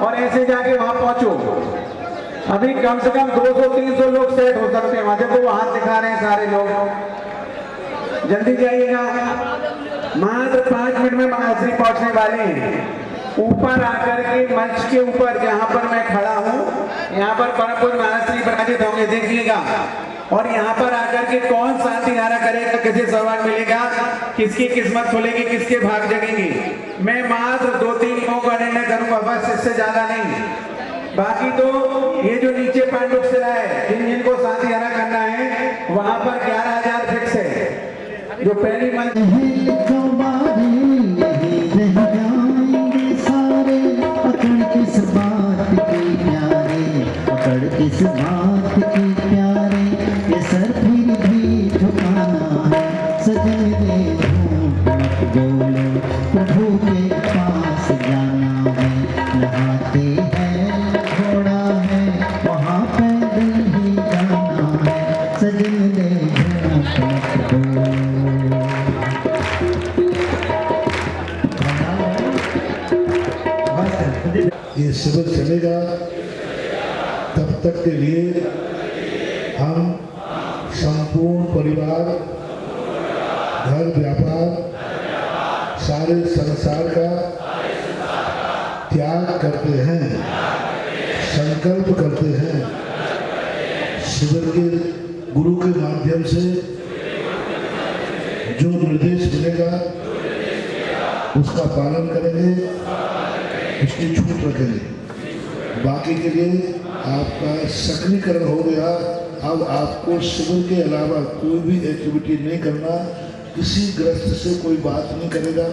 और ऐसे जाके वहां पहुंचो। अभी कम से कम 200-300 लोग सेट हो सकते हैं वहां। देखो वो हाथ दिखा रहे हैं सारे लोग, जल्दी जाइएगा। मात्र 5 मिनट में महाश्री पहुंचने वाले हैं। ऊपर आकर के मंच के ऊपर जहां पर मैं खड़ा हूं, यहाँ पर परम पूज्य महाश्री विराजित होंगे, देखिएगा। और यहाँ पर आकर के कौन शांति धारा करेगा, किसे सवाल मिलेगा, किसकी किस्मत खुलेगी, किसके भाग जगेंगे। मैं मात्र 2-3 लोगों का निर्णय करूंगा, बस, इससे ज्यादा नहीं। बाकी तो ये जो नीचे पांडुक शिला है, जिनको शांति धारा करना है, वहां पर 11,000 फिक्स है। जो पहली मंच किस बात की प्यारे, पकड़ किस बात की प्यारे, ये सर फिर भी झुकाना है। सजन दे मत बोलो, प्रभु के पास जाना है। नहाते हैं घोड़ा है, वहाँ पैदल ही जाना है। सजन दे मत बोलो। ये शिविर चलेगा तब तक के लिए हम संपूर्ण परिवार, घर व्यापार, सारे संसार का त्याग करते हैं, संकल्प करते हैं। शिविर के गुरु के माध्यम से जो निर्देश मिलेगा उसका पालन करेंगे, उसकी छूट रखेंगे। बाकी के लिए आपका सक्रियकरण हो गया। अब आपको शिविर के अलावा कोई भी एक्टिविटी नहीं करना, किसी ग्रस्त से कोई बात नहीं करेगा।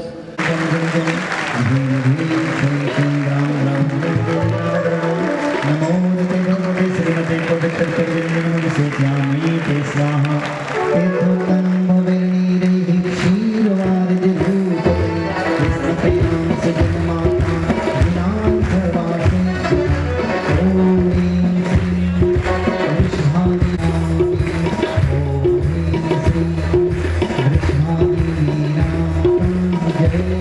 नमोते भगवते श्रीमते पवित्र स्वाहा तीर्थोत्तम भवेणीरैः क्षीरवारिजभूतले विष्णुप्रियां सजन्माता विनां सर्वासे ॐ ह्रीं श्रीं वृषभादिनां ॐ ह्रीं श्रीं वृषभादिनां जय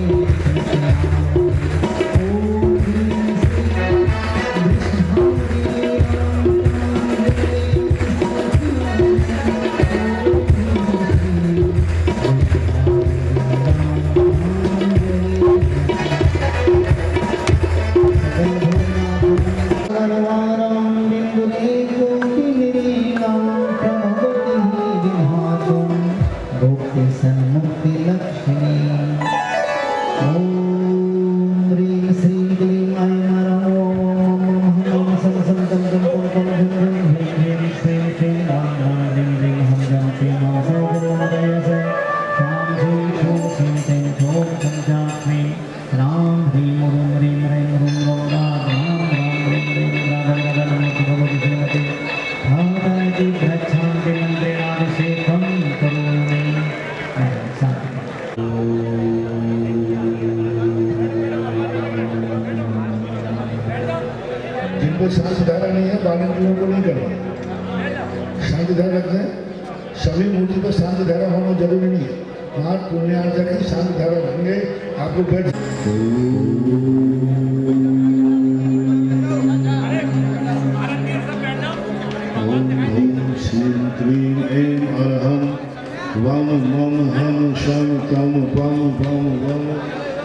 जिनको शांति धारा नहीं है बालकों को नहीं करना। शांति धारा रखते हैं, सभी मूर्ति पर शांति धारा होना जरूरी नहीं है। वहाँ पुण्यार्जक ही शांति धारा रखेंगे। आप लोग बैठ ओम श्रीं क्लीं ऐं अरहं वम मम हम शं तम पम पम वम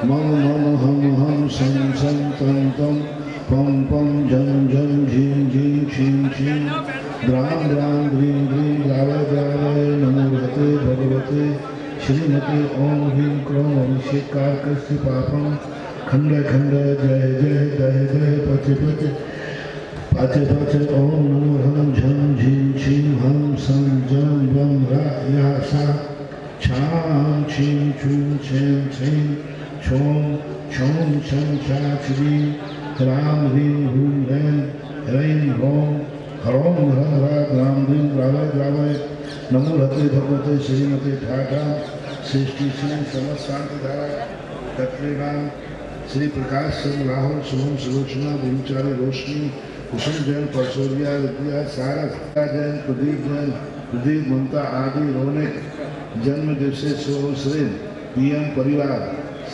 मम मम हम शं शं तं तं पम पम झं झं झीं झीं क्षीं क्षीं द्रां द्रां द्रीं द्रीं द्रावय द्रावय नमो भगवते श्रीमते ओम ह्रीं क्रों अभिषेकारकस्य पापं खंड खंड जय जय दय दय पच पच पच पच ओम नमो हम झं झीं क्षीं हम सं जं वं रा या सा छां छीं छूं छें छें छों छों छं छा छ्रीं राम ह्रीं हूं रैं रैं ह्रौं ह्रौं ह्रं ह्रा ग्राम ह्रीं द्रावय द्रावय नमो भगवते श्रीमते ठाठा सृष्टि श्री समस्त शांति धारा तत्रीराम श्री प्रकाश चंद्र राहुल शुभम सुलोचना ब्रह्मचारी रोशनी कुसुम जैन परसोरिया विद्या सारा जैन प्रदीप ममता आदि रौनक जन्म दिवसे श्री पीएम परिवार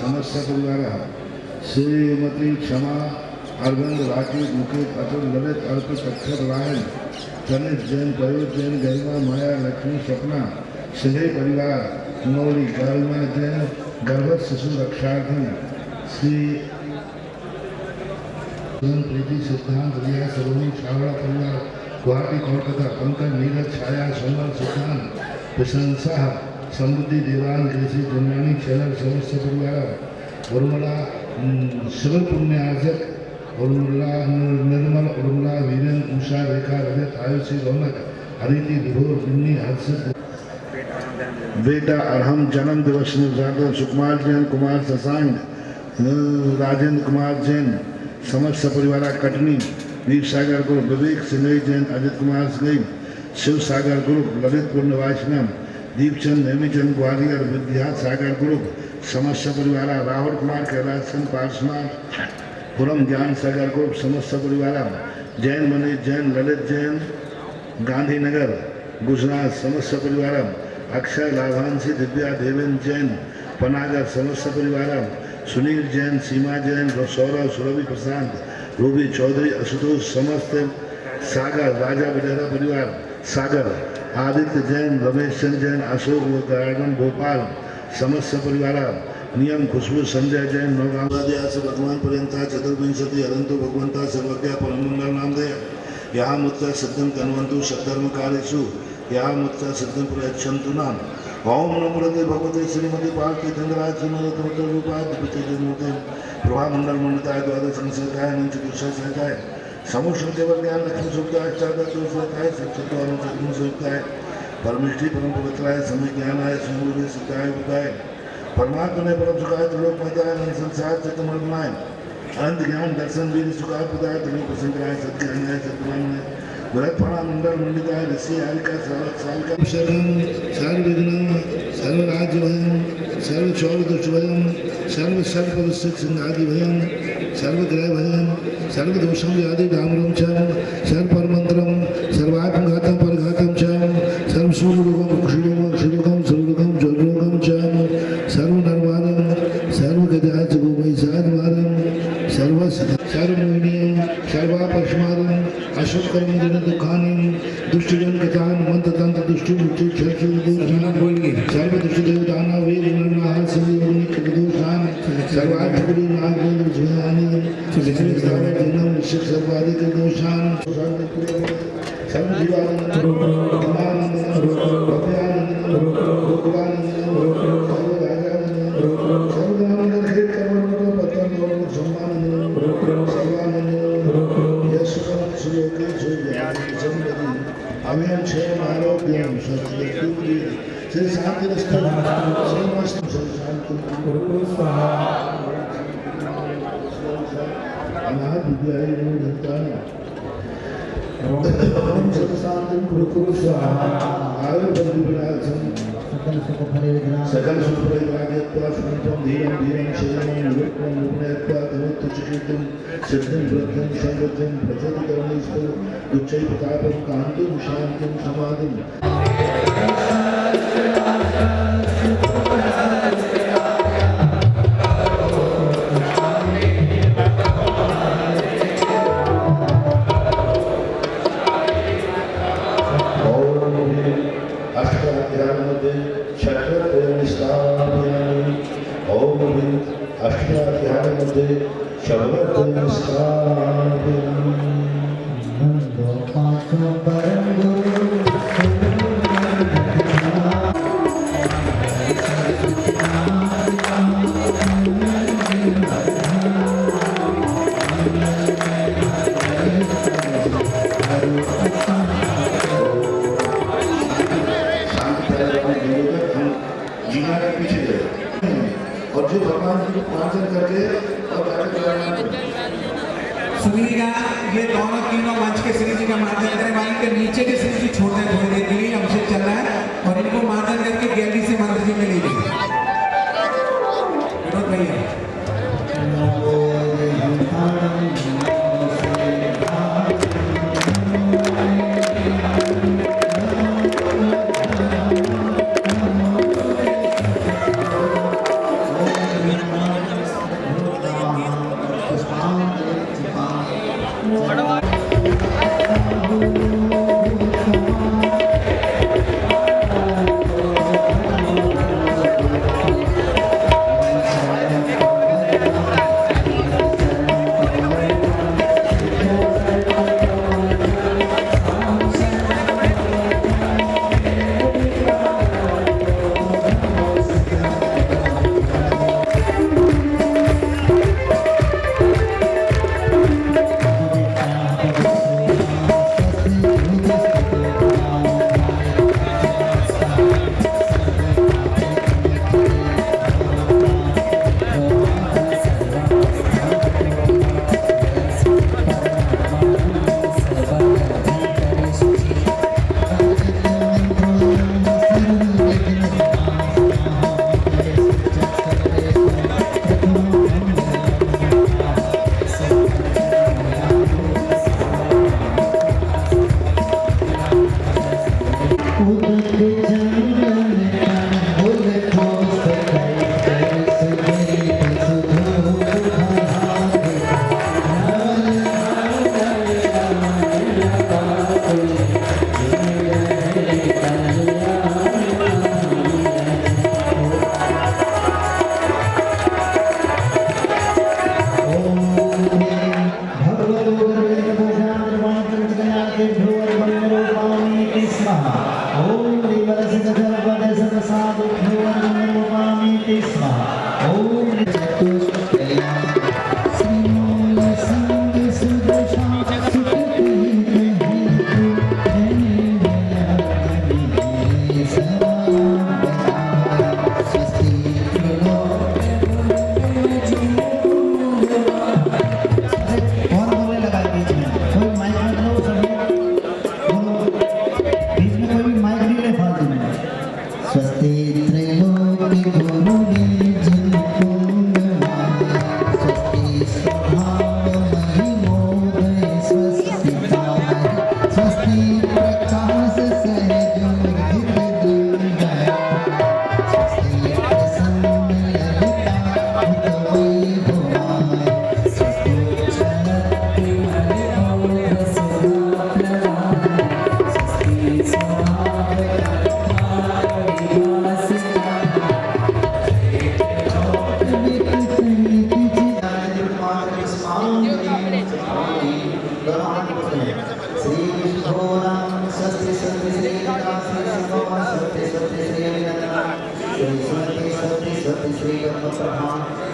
समस्त परिवार श्रीमती क्षमा अरविंद राकेश मुकेश अतुल ललित अर्पित अक्षर रायन तनित जैन प्रयोग जैन गरिमा माया लक्ष्मी सपना सिंधे परिवार नौली गरिमा जैन गर्भस्थ शिशु रक्षार्थी श्री प्रीति सिद्धांत रिया सलोनी छावड़ा परिवार गुवाहाटी कोलकाता पंकज नीरज छाया सोनल सिद्धांत प्रशंसा समृद्धि देवान कृषि जन्यानी चैनल समस्त परिवार उर्मिला शिव पुण्यार्जक उर्मिला निर्मल उर्मिला वीरेन उषा रेखा रजत आयुषी रौनक हरिति विभोर बिन्नी हर्षित बेटा अरहम जन्म दिवस निर्धारण सुकुमार जैन कुमार शशांक राजेंद्र कुमार जैन समस्त परिवार कटनी वीर सागर ग्रुप विवेक सिंह जैन अजित कुमार सिंह शिव सागर ग्रुप ललितपुर निवासनम दीपचंद नेमीचंद ग्वालियर विद्या सागर ग्रुप समस्त परिवार राहुल कुमार कैलाश चंद पार्श्वनाथ पुरम ज्ञान सागर ग्रुप समस्त परिवार जैन मनीष जैन ललित जैन गांधीनगर गुजरात समस्त परिवार अक्षय लाभांशी दिव्या देवेंद्र जैन पनागर समस्त परिवार सुनील जैन सीमा जैन सौरभ सुरभि प्रशांत रूबी चौधरी आशुतोष समस्त सागर राजा बडेरा परिवार सागर आदित्य जैन रमेश चंद्र जैन अशोक गार्डन भोपाल समस्त परिवार नियम खुशबू संजय जैन नौगांव से भगवान पर्यंता चतुर्विंशति अनंतो भगवंता सर्वज्ञ परमंगल नामधेय यहाँ मुत्ता सत्यम कन्वंतु सद्धर्म कार्येषु यहाँ मुत्ता सत्यम प्रयच्छन्तु नाम ओम नमो भगवते श्रीमती पार्वती चंद्राय श्रीमती रूपाय दिव्यतेजोमूर्ते प्रभामंडल मंडिताय द्वादश संसर्गाय नंचुषाय समुष्ण देवर ज्ञान लक्ष्मी सुखाय चादर परमिष्टि परम पवित्राय समय ज्ञानाय स्वरूप सिद्धाय बुद्धाय परमात्मा ने परम सुखाय त्रिलोक मदाय संसार से कमल बनाए अनंत ज्ञान दर्शन वीर सुखाय प्रदाय तुम्हें प्रसन्न कराए सत्य अन्याय सत्यमान भरतफणा मंडल मंडिताय ऋषि आरिका साल का शरण सर्वविघ्न सर्वराज्यभयं सर्वचौरदुष्टभयं सर्वसर्पविषयसिंहादिभयं सर्वग्रहभयं सर्वदोषं व्याधि डामरं च सर्वपरमन्त्रं सर्वात्मघातं परघातं च सर्वसूर्यरोगं क्षीरोगं सर्वरोगं ज्वरोगं च सर्वनर्वाणं सर्वगजाच गोमयसाद्वारं सर्वमोहिनीं सर्वापस्मारं अशुभकर्मजन दुःखानि दुष्टजन गतान मंत्रतंत्र दुष्टि मुक्ति सर्वदुष्टदेवदाना वेद नरनाह संयोनिकदोषान सर्वाधिपति नागवेद विजयानि जन्म निश्चित सर्वाधिक दोषान सर्वजीवानंद धर्मानंद भव्यानंद भगवानंद सर्वराजानंद सर्वदानंद खेत कर्म पतन और सम्मानंद सर्वानंद यशकं सुयोगे जोग्यानि संबदि अव्ययं क्षेम आरोग्यं सत्य श्री शांति रस्तु श्रीमस्त शांति गुरु स्वाहा अनाथ विद्याय नमः ओम शांति गुरु स्वाहा आयुर्बंधि विनाशम सकल सुख परिग्रहत्वा संतम धीरं धीरं शरणं निरुक्तं निपुणत्वा तमुत्त चिकितं सिद्धं वृद्धं संवृद्धं प्रचोदितकरणेस्तु उच्चै प्रतापं कान्तिं शान्तिं समाधिं अष्टाध्यायमध्ये षट्प्रेमनिष्ठाभ्यामी ओम अष्टाध्यायमध्ये शब्दप्रेमनिष्ठाभ्यामी जीना के पीछे गए और जो भगवान जी को प्रार्थना करके और सुनिएगा, ये दोनों तीनों मंच के श्री जी का मार्जन करें, वहीं के नीचे के श्री जी छोड़ दें थोड़ी देर के लिए, अभिषेक चल रहा है और इनको मार्जन करके गैलरी से मंदिर जी में ले जाइए विनोद भैया।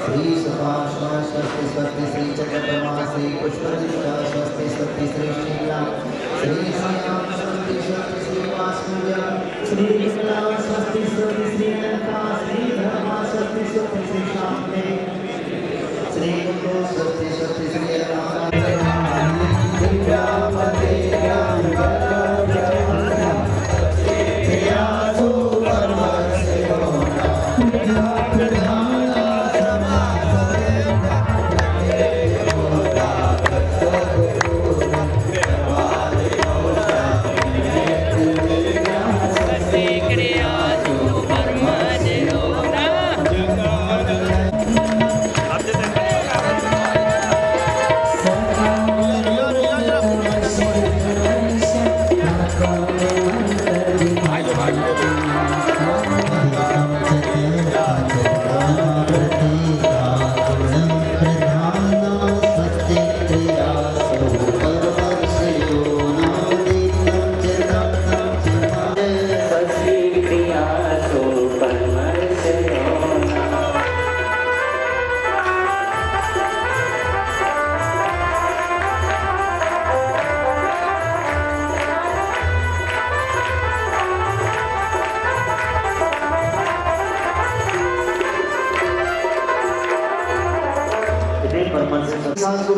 श्री सुभाष स्वस्ति स्वस्ति श्री चंद्रमा श्री पुष्पलिका स्वस्ति स्वस्ति श्री श्रीराम श्री श्याम स्वस्ति स्वस्ति श्री वासुदेव श्री विमला स्वस्ति स्वस्ति श्री लंका श्री धर्मा स्वस्ति स्वस्ति श्री शांति श्री गुरु स्वस्ति स्वस्ति श्री राम दिव्यापते ज्ञान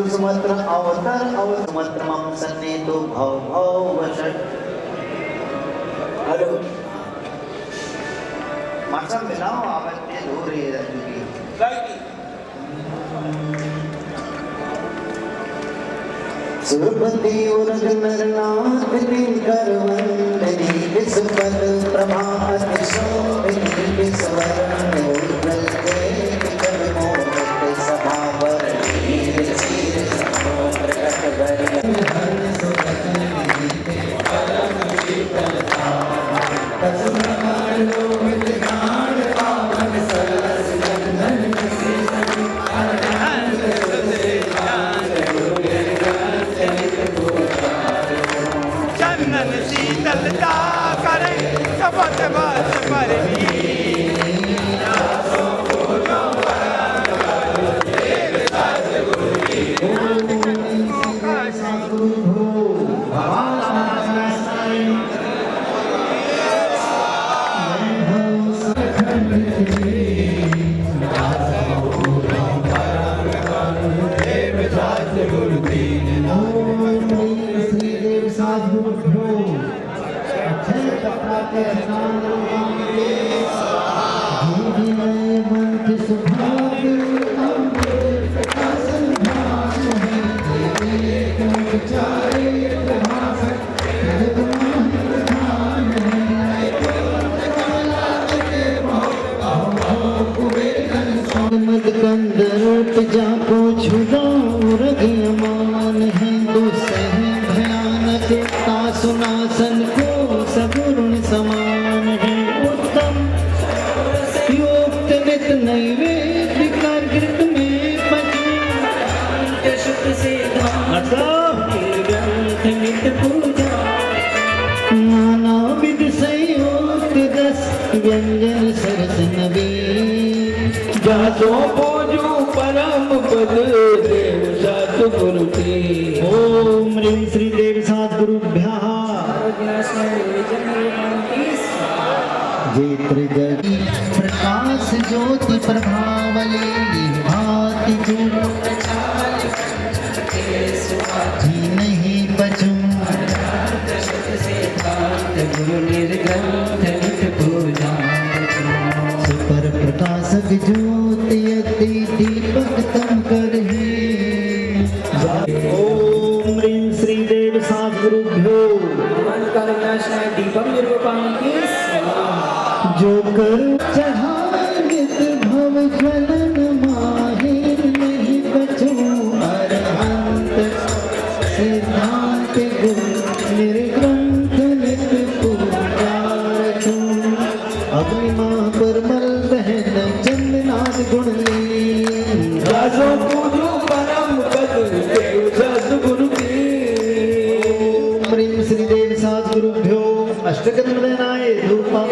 सुमंत्र अवतर अवसमंत्रमं सन्नेतो भव भव वशट हेलो मासा मिलाओ आवाज तेज हो रही है रज्जू की सुरपति उरग नरनाथ नीलकर वंदनी विस्पत प्रभात शोभिनी विस्वरण उज्ज्वल तेज कर्मोदक सभावर नील चीर समो प्रकट बरि हर सुखनी परम शीतलता कसुमार लोहित गाढ़ पावन सरस गंधन विशेषण अनंत सुते ज्ञान गुरु चंदन शीतलता करे शपथ बस पर कंदरूप जाको छुड़ाओ रघुमान है दुसह भयानक तासुनासन को सगुण समान है उत्तम युक्त नित नैवेद्य कर कृत में पचे शुद्ध से ग्रंथ नित पूजा नाना विध संयुक्त रस व्यंजन सरस नवीन जातो पूजू परम पद देव सात गुरु की ओम ह्रीं श्री देव सात गुरुभ्यः जेत्र जगी प्रकाश ज्योति प्रभावले भाति जी नहीं बचूं गुरु निर्ग्रंथ नित पूजा सुपर प्रकाशक ज्योति अति दीपक तम कर ओम ह्रीं श्री देव सात गुरुभ्यो दीपम जो कर चढ़ावित भव ज्वलन माहिर नहीं बचो अरहंत सिद्धांत गुरु निर्ग्रंथ नित पूजा रचो अग्नि माँ पर मल दहन चंदनाथ गुण ली राजो पूजो परम पद देव सद्गुरु की ओम ह्रीं श्री देव सात गुरुभ्यो अष्टकर्मदाय धूपम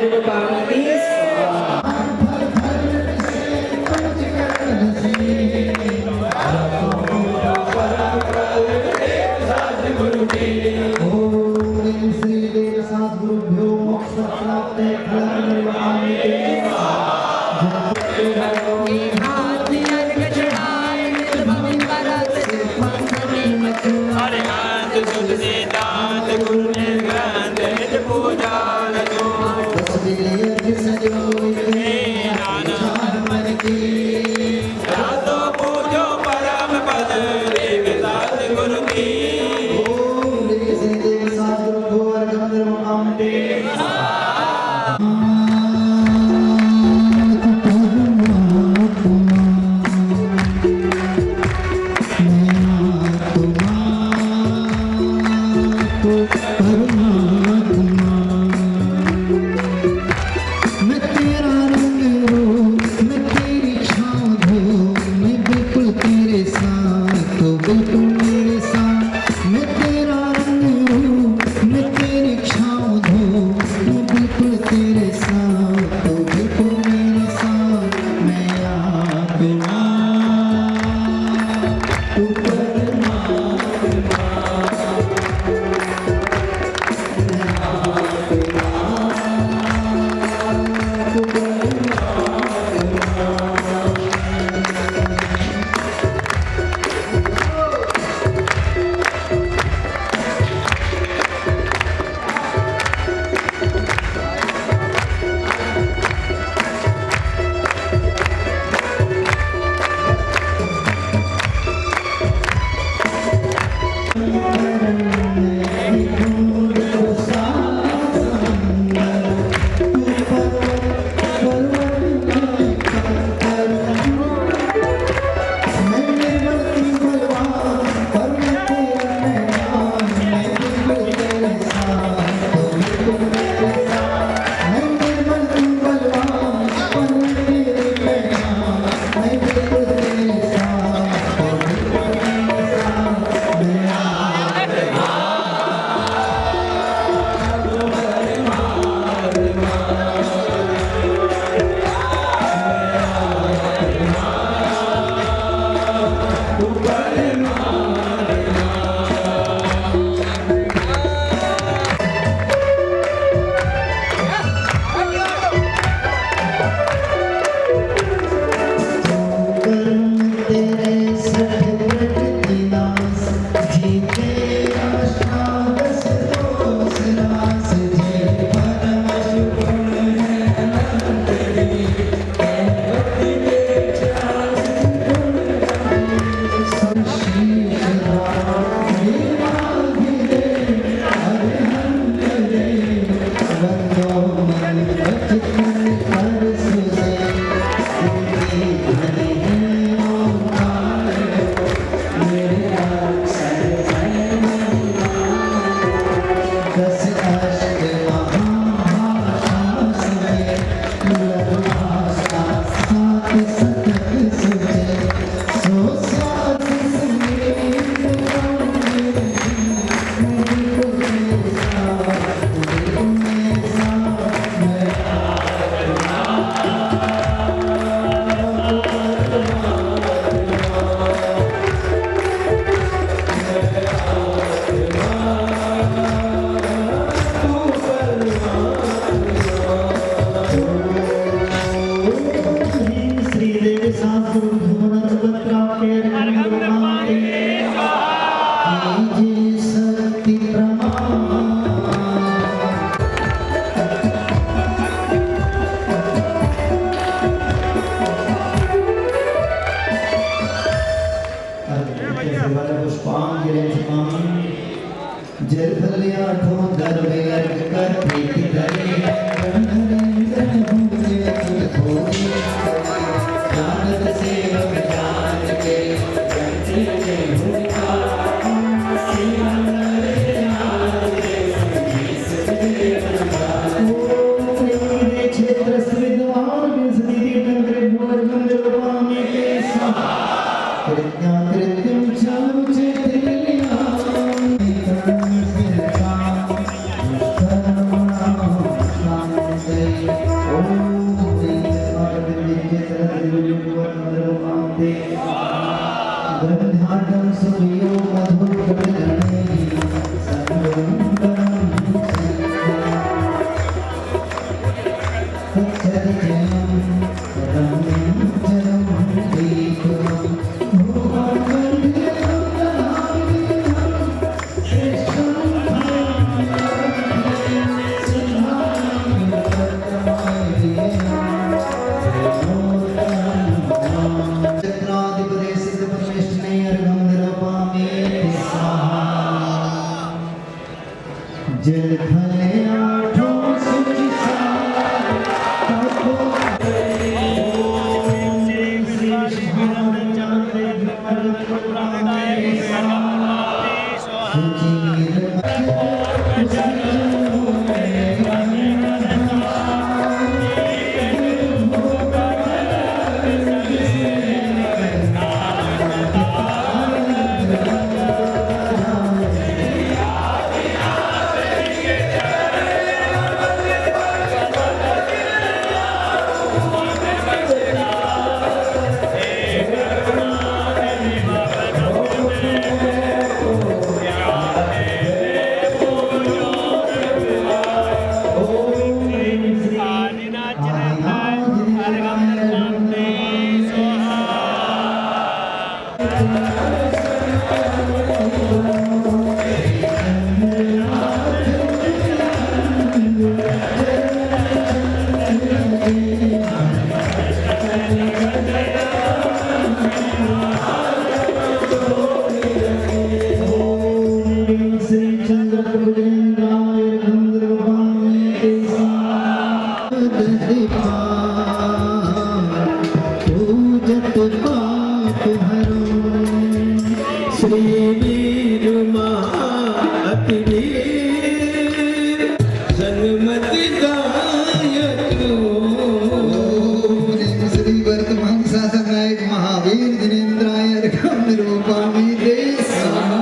योगिनेन्द्राय अर्घं निरूपामि ते स्वाहा।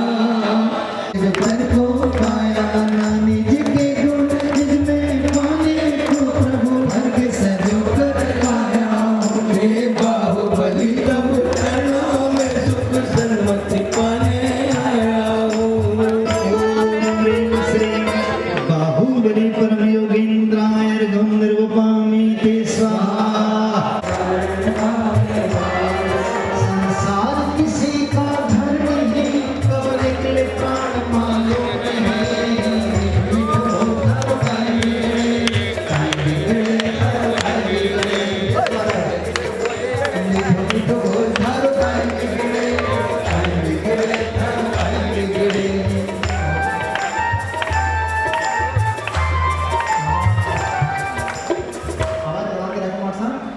पर को पाया निज के गुण निज में पाने को प्रभु अर्घ सजो कर पाया। हे बाहुबली तब चरणों में सुख सन्मति पाने आया हूँ। ओम श्री बाहुबली परम योगीन्द्राय अर्घं निरूपामि ते स्वाहा। संसार किसी का घर नहीं, कब निकले प्राण मालूम नहीं।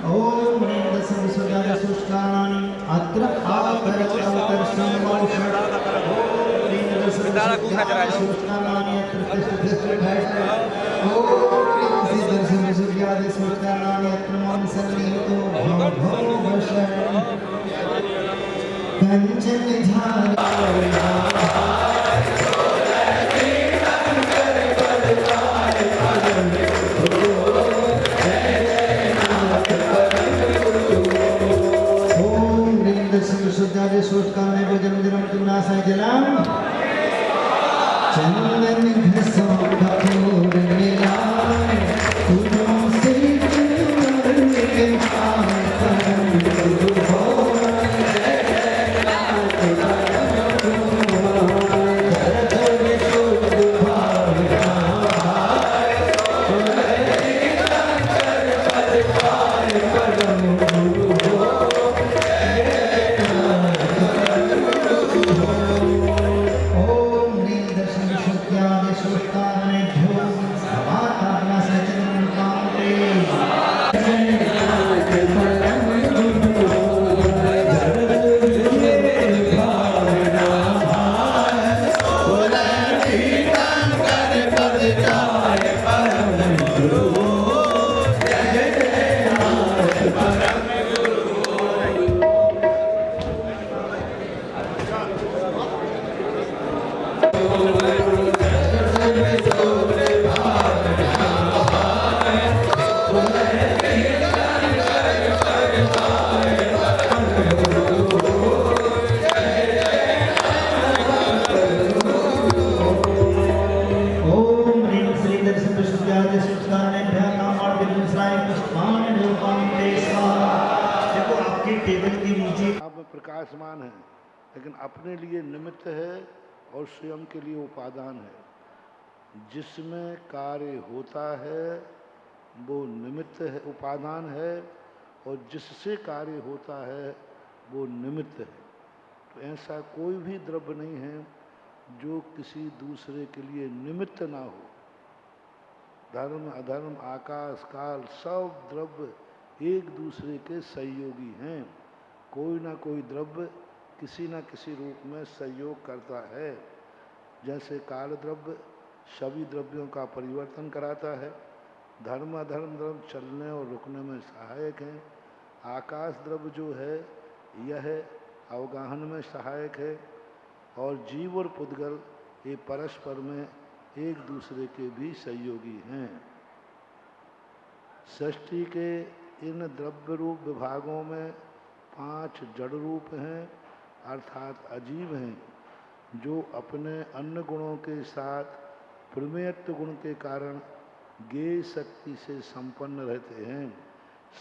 ओम दशम विश्वजात सुष्कानि अत्र आकर अवतर्षण मौषण। ओम दशम विश्वजात सुष्कानि अत्र तिष्ठ भैष्ठ। ओम दशम विश्वजात सुष्कानि अत्र मम सन्निहितो भव भव वशः। कंचन धारा सुजाले सुष्काने भोजन जलम तुनासाय जलम। चंदन घसो कपूर मिलाए तुझों से चंदन के पाए करम गुरु भोवन जय जयनाथ करम भोवन जय विशुद्ध भाव भाई करम गुरु प्रकाशमान है, लेकिन अपने लिए निमित्त है और स्वयं के लिए उपादान है। जिसमें कार्य होता है वो निमित्त है, उपादान है, और जिससे कार्य होता है वो निमित्त है। तो ऐसा कोई भी द्रव्य नहीं है जो किसी दूसरे के लिए निमित्त ना हो। धर्म अधर्म आकाश काल सब द्रव्य एक दूसरे के सहयोगी हैं। कोई ना कोई द्रव्य किसी न किसी रूप में सहयोग करता है। जैसे काल द्रव्य सभी द्रव्यों का परिवर्तन कराता है। धर्म अधर्म द्रव्य चलने और रुकने में सहायक हैं। आकाश द्रव्य जो है यह अवगाहन में सहायक है। और जीव और पुद्गल ये परस्पर में एक दूसरे के भी सहयोगी हैं। सृष्टि के इन द्रव्य रूप विभागों में 5 जड़ रूप हैं, अर्थात अजीव हैं, जो अपने अन्य गुणों के साथ प्रमेयत्व गुण के कारण ज्ञेय शक्ति से संपन्न रहते हैं।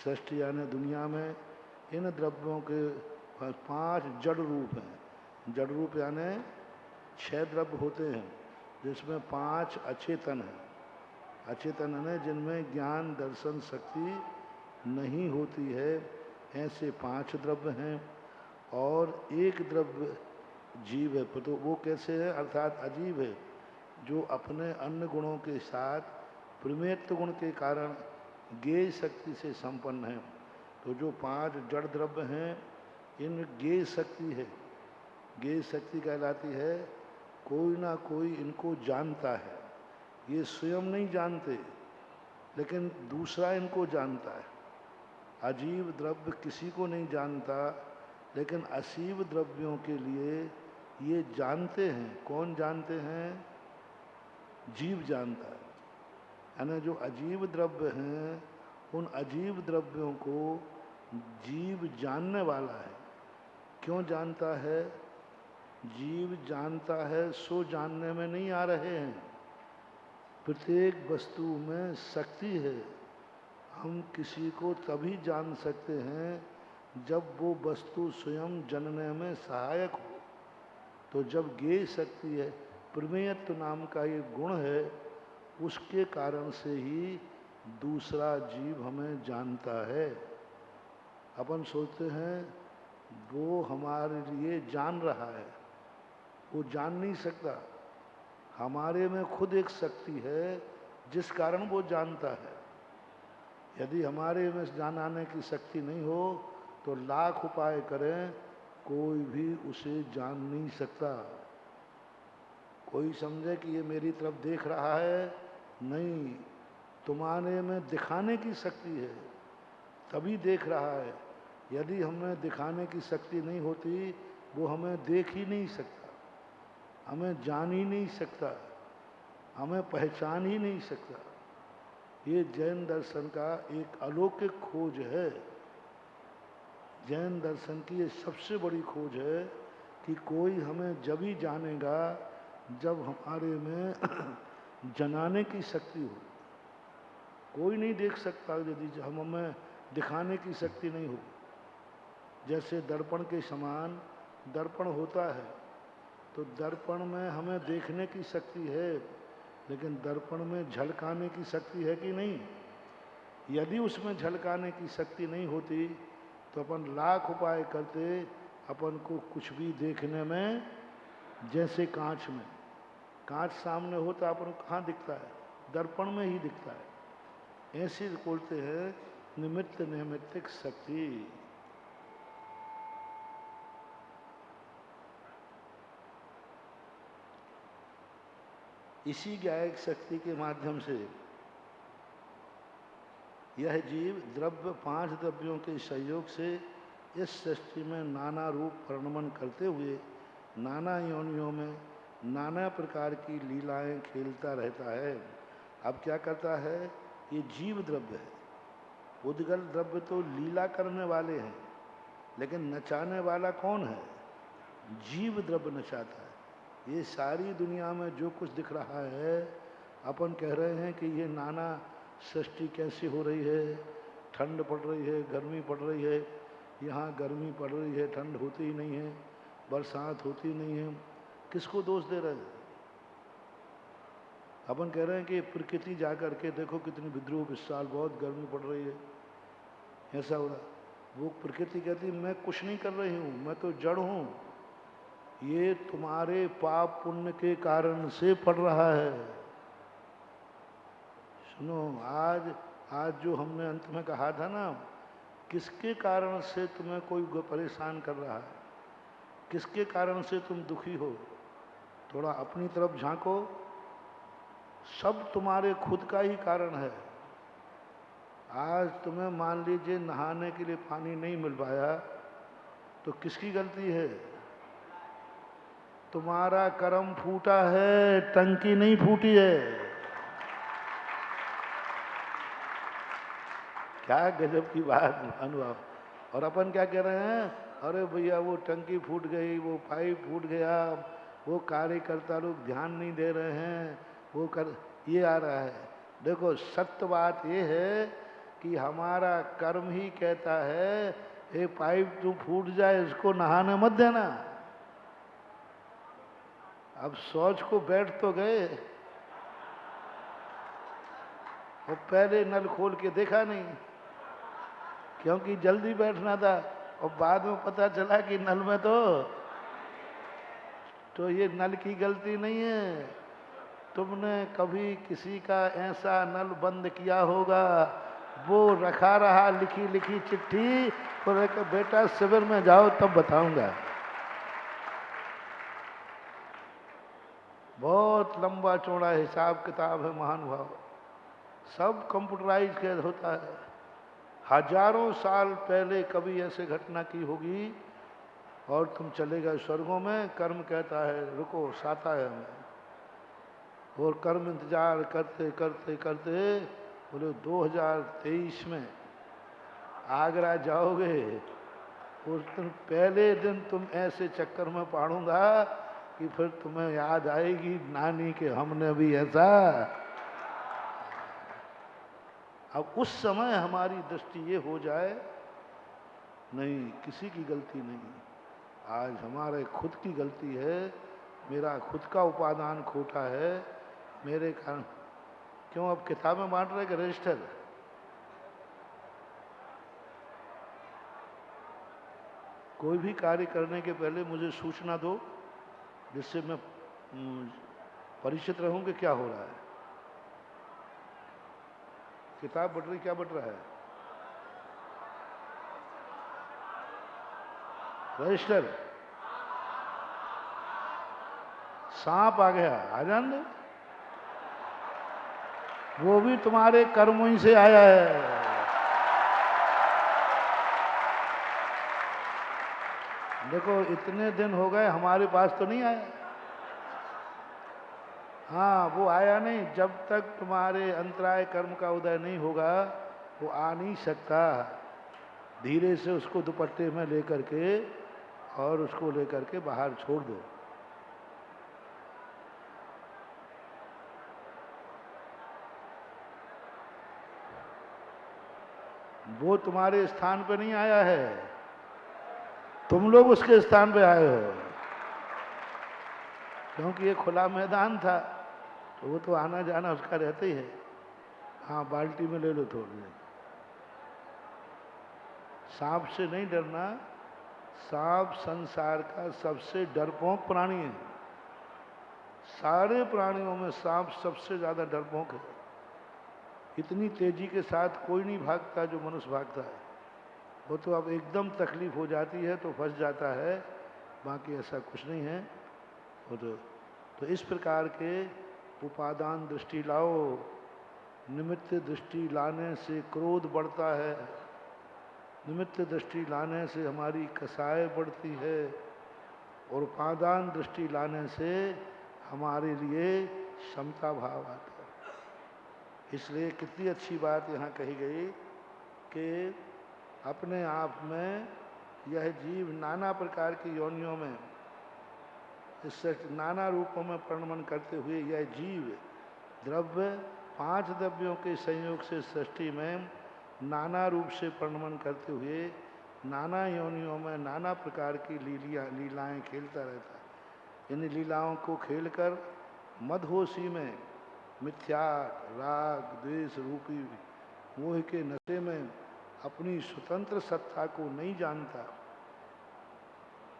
सृष्टि यानी दुनिया में इन द्रव्यों के 5 जड़ रूप हैं। जड़ रूप यानी 6 द्रव्य होते हैं, जिसमें 5 अचेतन हैं। अचेतन है जिनमें ज्ञान दर्शन शक्ति नहीं होती है, ऐसे 5 द्रव्य हैं। और एक द्रव्य जीव है, तो वो कैसे है, अर्थात अजीव है, जो अपने अन्य गुणों के साथ प्रमेयत्व गुण के कारण ज्ञेय शक्ति से संपन्न है। तो जो 5 जड़ द्रव्य हैं इन ज्ञेय शक्ति है, ज्ञेय शक्ति कहलाती है। कोई ना कोई इनको जानता है। ये स्वयं नहीं जानते, लेकिन दूसरा इनको जानता है। अजीव द्रव्य किसी को नहीं जानता, लेकिन असीव द्रव्यों के लिए ये जानते हैं। कौन जानते हैं? जीव जानता है। यानी जो अजीव द्रव्य हैं, उन अजीब द्रव्यों को जीव जानने वाला है। क्यों जानता है? जीव जानता है सो जानने में नहीं आ रहे हैं। प्रत्येक वस्तु में शक्ति है। हम किसी को तभी जान सकते हैं जब वो वस्तु स्वयं जनने में सहायक हो। तो जब ज्ञेय शक्ति है, प्रमेयत्व नाम का ये गुण है, उसके कारण से ही दूसरा जीव हमें जानता है। अपन सोचते हैं वो हमारे लिए जान रहा है, वो जान नहीं सकता। हमारे में खुद एक शक्ति है जिस कारण वो जानता है। यदि हमारे में जानाने की शक्ति नहीं हो तो लाख उपाय करें, कोई भी उसे जान नहीं सकता। कोई समझे कि ये मेरी तरफ देख रहा है, नहीं, तुम्हारे में दिखाने की शक्ति है तभी देख रहा है। यदि हमें दिखाने की शक्ति नहीं होती, वो हमें देख ही नहीं सकता, हमें जान ही नहीं सकता, हमें पहचान ही नहीं सकता। ये जैन दर्शन का एक अलौकिक खोज है। जैन दर्शन की ये सबसे बड़ी खोज है कि कोई हमें जब ही जानेगा जब हमारे में जनाने की शक्ति हो। कोई नहीं देख सकता यदि हमें दिखाने की शक्ति नहीं हो। जैसे दर्पण के समान दर्पण होता है, तो दर्पण में हमें देखने की शक्ति है, लेकिन दर्पण में झलकाने की शक्ति है कि नहीं? यदि उसमें झलकाने की शक्ति नहीं होती तो अपन लाख उपाय करते, अपन को कुछ भी देखने में, जैसे कांच में, कांच सामने होता अपन को कहाँ दिखता है? दर्पण में ही दिखता है। ऐसे बोलते हैं निमित्त नैमित्तिक शक्ति। इसी ज्ञायक शक्ति के माध्यम से यह जीव द्रव्य 5 द्रव्यों के सहयोग से इस सृष्टि में नाना रूप परिणमन करते हुए नाना योनियों में नाना प्रकार की लीलाएं खेलता रहता है। अब क्या करता है? ये जीव द्रव्य है। उद्गल द्रव्य तो लीला करने वाले हैं, लेकिन नचाने वाला कौन है? जीव द्रव्य नचाता है। ये सारी दुनिया में जो कुछ दिख रहा है, अपन कह रहे हैं कि ये नाना सृष्टि कैसी हो रही है, ठंड पड़ रही है, गर्मी पड़ रही है। यहाँ गर्मी पड़ रही है, ठंड होती ही नहीं है, बरसात होती नहीं है। किसको दोष दे रहे हैं? अपन कह रहे हैं कि प्रकृति जा कर के देखो कितनी विद्रोह, इस साल बहुत गर्मी पड़ रही है, ऐसा हो रहा। वो प्रकृति कहती मैं कुछ नहीं कर रही हूँ, मैं तो जड़ हूँ, ये तुम्हारे पाप पुण्य के कारण से पड़ रहा है। सुनो, आज जो हमने अंत में कहा था ना, किसके कारण से तुम्हें कोई परेशान कर रहा है, किसके कारण से तुम दुखी हो, थोड़ा अपनी तरफ झांको। सब तुम्हारे खुद का ही कारण है। आज तुम्हें मान लीजिए नहाने के लिए पानी नहीं मिल पाया, तो किसकी गलती है? तुम्हारा कर्म फूटा है, टंकी नहीं फूटी है। क्या गजब की बात अनुभव। और अपन क्या कह रहे हैं? अरे भैया वो टंकी फूट गई, वो पाइप फूट गया, वो कार्यकर्ता लोग ध्यान नहीं दे रहे हैं, वो कर, ये आ रहा है। देखो, सत्य बात ये है कि हमारा कर्म ही कहता है ये पाइप जो फूट जाए इसको नहाने मत देना। अब शौच को बैठ तो गए और पहले नल खोल के देखा नहीं, क्योंकि जल्दी बैठना था, और बाद में पता चला कि नल में तो ये नल की गलती नहीं है। तुमने कभी किसी का ऐसा नल बंद किया होगा, वो रखा रहा लिखी लिखी चिट्ठी, तो बेटा शिविर में जाओ तब बताऊंगा। बहुत लंबा चौड़ा हिसाब किताब है महानुभाव, सब कंप्यूटराइज होता है। हजारों साल पहले कभी ऐसे घटना की होगी और तुम चले गए स्वर्गों में। कर्म कहता है रुको, साता है हमें। और कर्म इंतजार करते करते करते बोले 2023 में आगरा जाओगे, उस दिन पहले दिन तुम ऐसे चक्कर में पड़ूंगा कि फिर तुम्हें याद आएगी नानी के हमने भी ऐसा। अब उस समय हमारी दृष्टि ये हो जाए, नहीं किसी की गलती नहीं, आज हमारे खुद की गलती है, मेरा खुद का उपादान खोटा है, मेरे कारण। क्यों अब किताबें बांट रहे कि रजिस्टर? कोई भी कार्य करने के पहले मुझे सूचना दो, जिससे मैं परिचित रहूं कि क्या हो रहा है। किताब बट रही, क्या बट रहा है? रजिस्टर। सांप आ गया, आ जान दो, वो भी तुम्हारे कर्मों ही से आया है। देखो इतने दिन हो गए, हमारे पास तो नहीं आया। हाँ वो आया नहीं, जब तक तुम्हारे अंतराय कर्म का उदय नहीं होगा वो आ नहीं सकता। धीरे से उसको दुपट्टे में लेकर के और उसको लेकर के बाहर छोड़ दो। वो तुम्हारे स्थान पे नहीं आया है, तुम लोग उसके स्थान पे आए हो। क्योंकि ये खुला मैदान था तो वो तो आना जाना उसका रहता ही है। हाँ बाल्टी में ले लो थोड़ी। सांप से नहीं डरना, सांप संसार का सबसे डरपोक प्राणी है। सारे प्राणियों में सांप सबसे ज्यादा डरपोक है। इतनी तेजी के साथ कोई नहीं भागता जो मनुष्य भागता है। वो तो अब एकदम तकलीफ हो जाती है तो फंस जाता है, बाकी ऐसा कुछ नहीं है। वो तो इस प्रकार के उपादान दृष्टि लाओ। निमित्त दृष्टि लाने से क्रोध बढ़ता है, निमित्त दृष्टि लाने से हमारी कसाय बढ़ती है, और उपादान दृष्टि लाने से हमारे लिए क्षमता भाव आता है। इसलिए कितनी अच्छी बात यहाँ कही गई कि अपने आप में यह जीव नाना प्रकार की योनियों में, इस नाना रूपों में परिणमन करते हुए यह जीव द्रव्य 5 द्रव्यों के संयोग से सृष्टि में नाना रूप से परिणमन करते हुए नाना योनियों में नाना प्रकार की लीलाएं खेलता रहता है। इन लीलाओं को खेलकर मदहोशी में मिथ्या राग द्वेष रूपी मोह के नशे में अपनी स्वतंत्र सत्ता को नहीं जानता,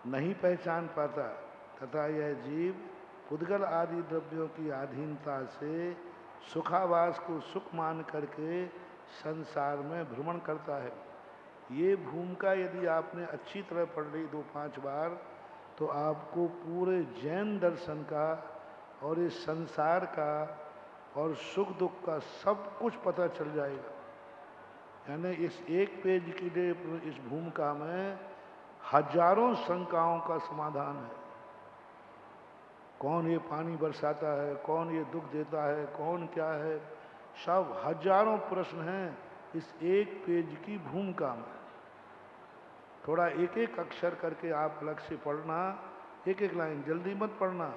नहीं पहचान पाता, तथा यह जीव पुद्गल आदि द्रव्यों की अधीनता से सुखावास को सुख मान करके संसार में भ्रमण करता है। ये भूमिका यदि आपने अच्छी तरह पढ़ ली 2-5 बार तो आपको पूरे जैन दर्शन का और इस संसार का और सुख दुख का सब कुछ पता चल जाएगा। यानी इस एक पेज के लिए इस भूमिका में हजारों शंकाओं का समाधान है। कौन ये पानी बरसाता है, कौन ये दुख देता है, कौन क्या है, सब हजारों प्रश्न हैं इस एक पेज की भूमिका में। थोड़ा एक एक अक्षर करके आप अलग से पढ़ना, एक एक लाइन, जल्दी मत पढ़ना,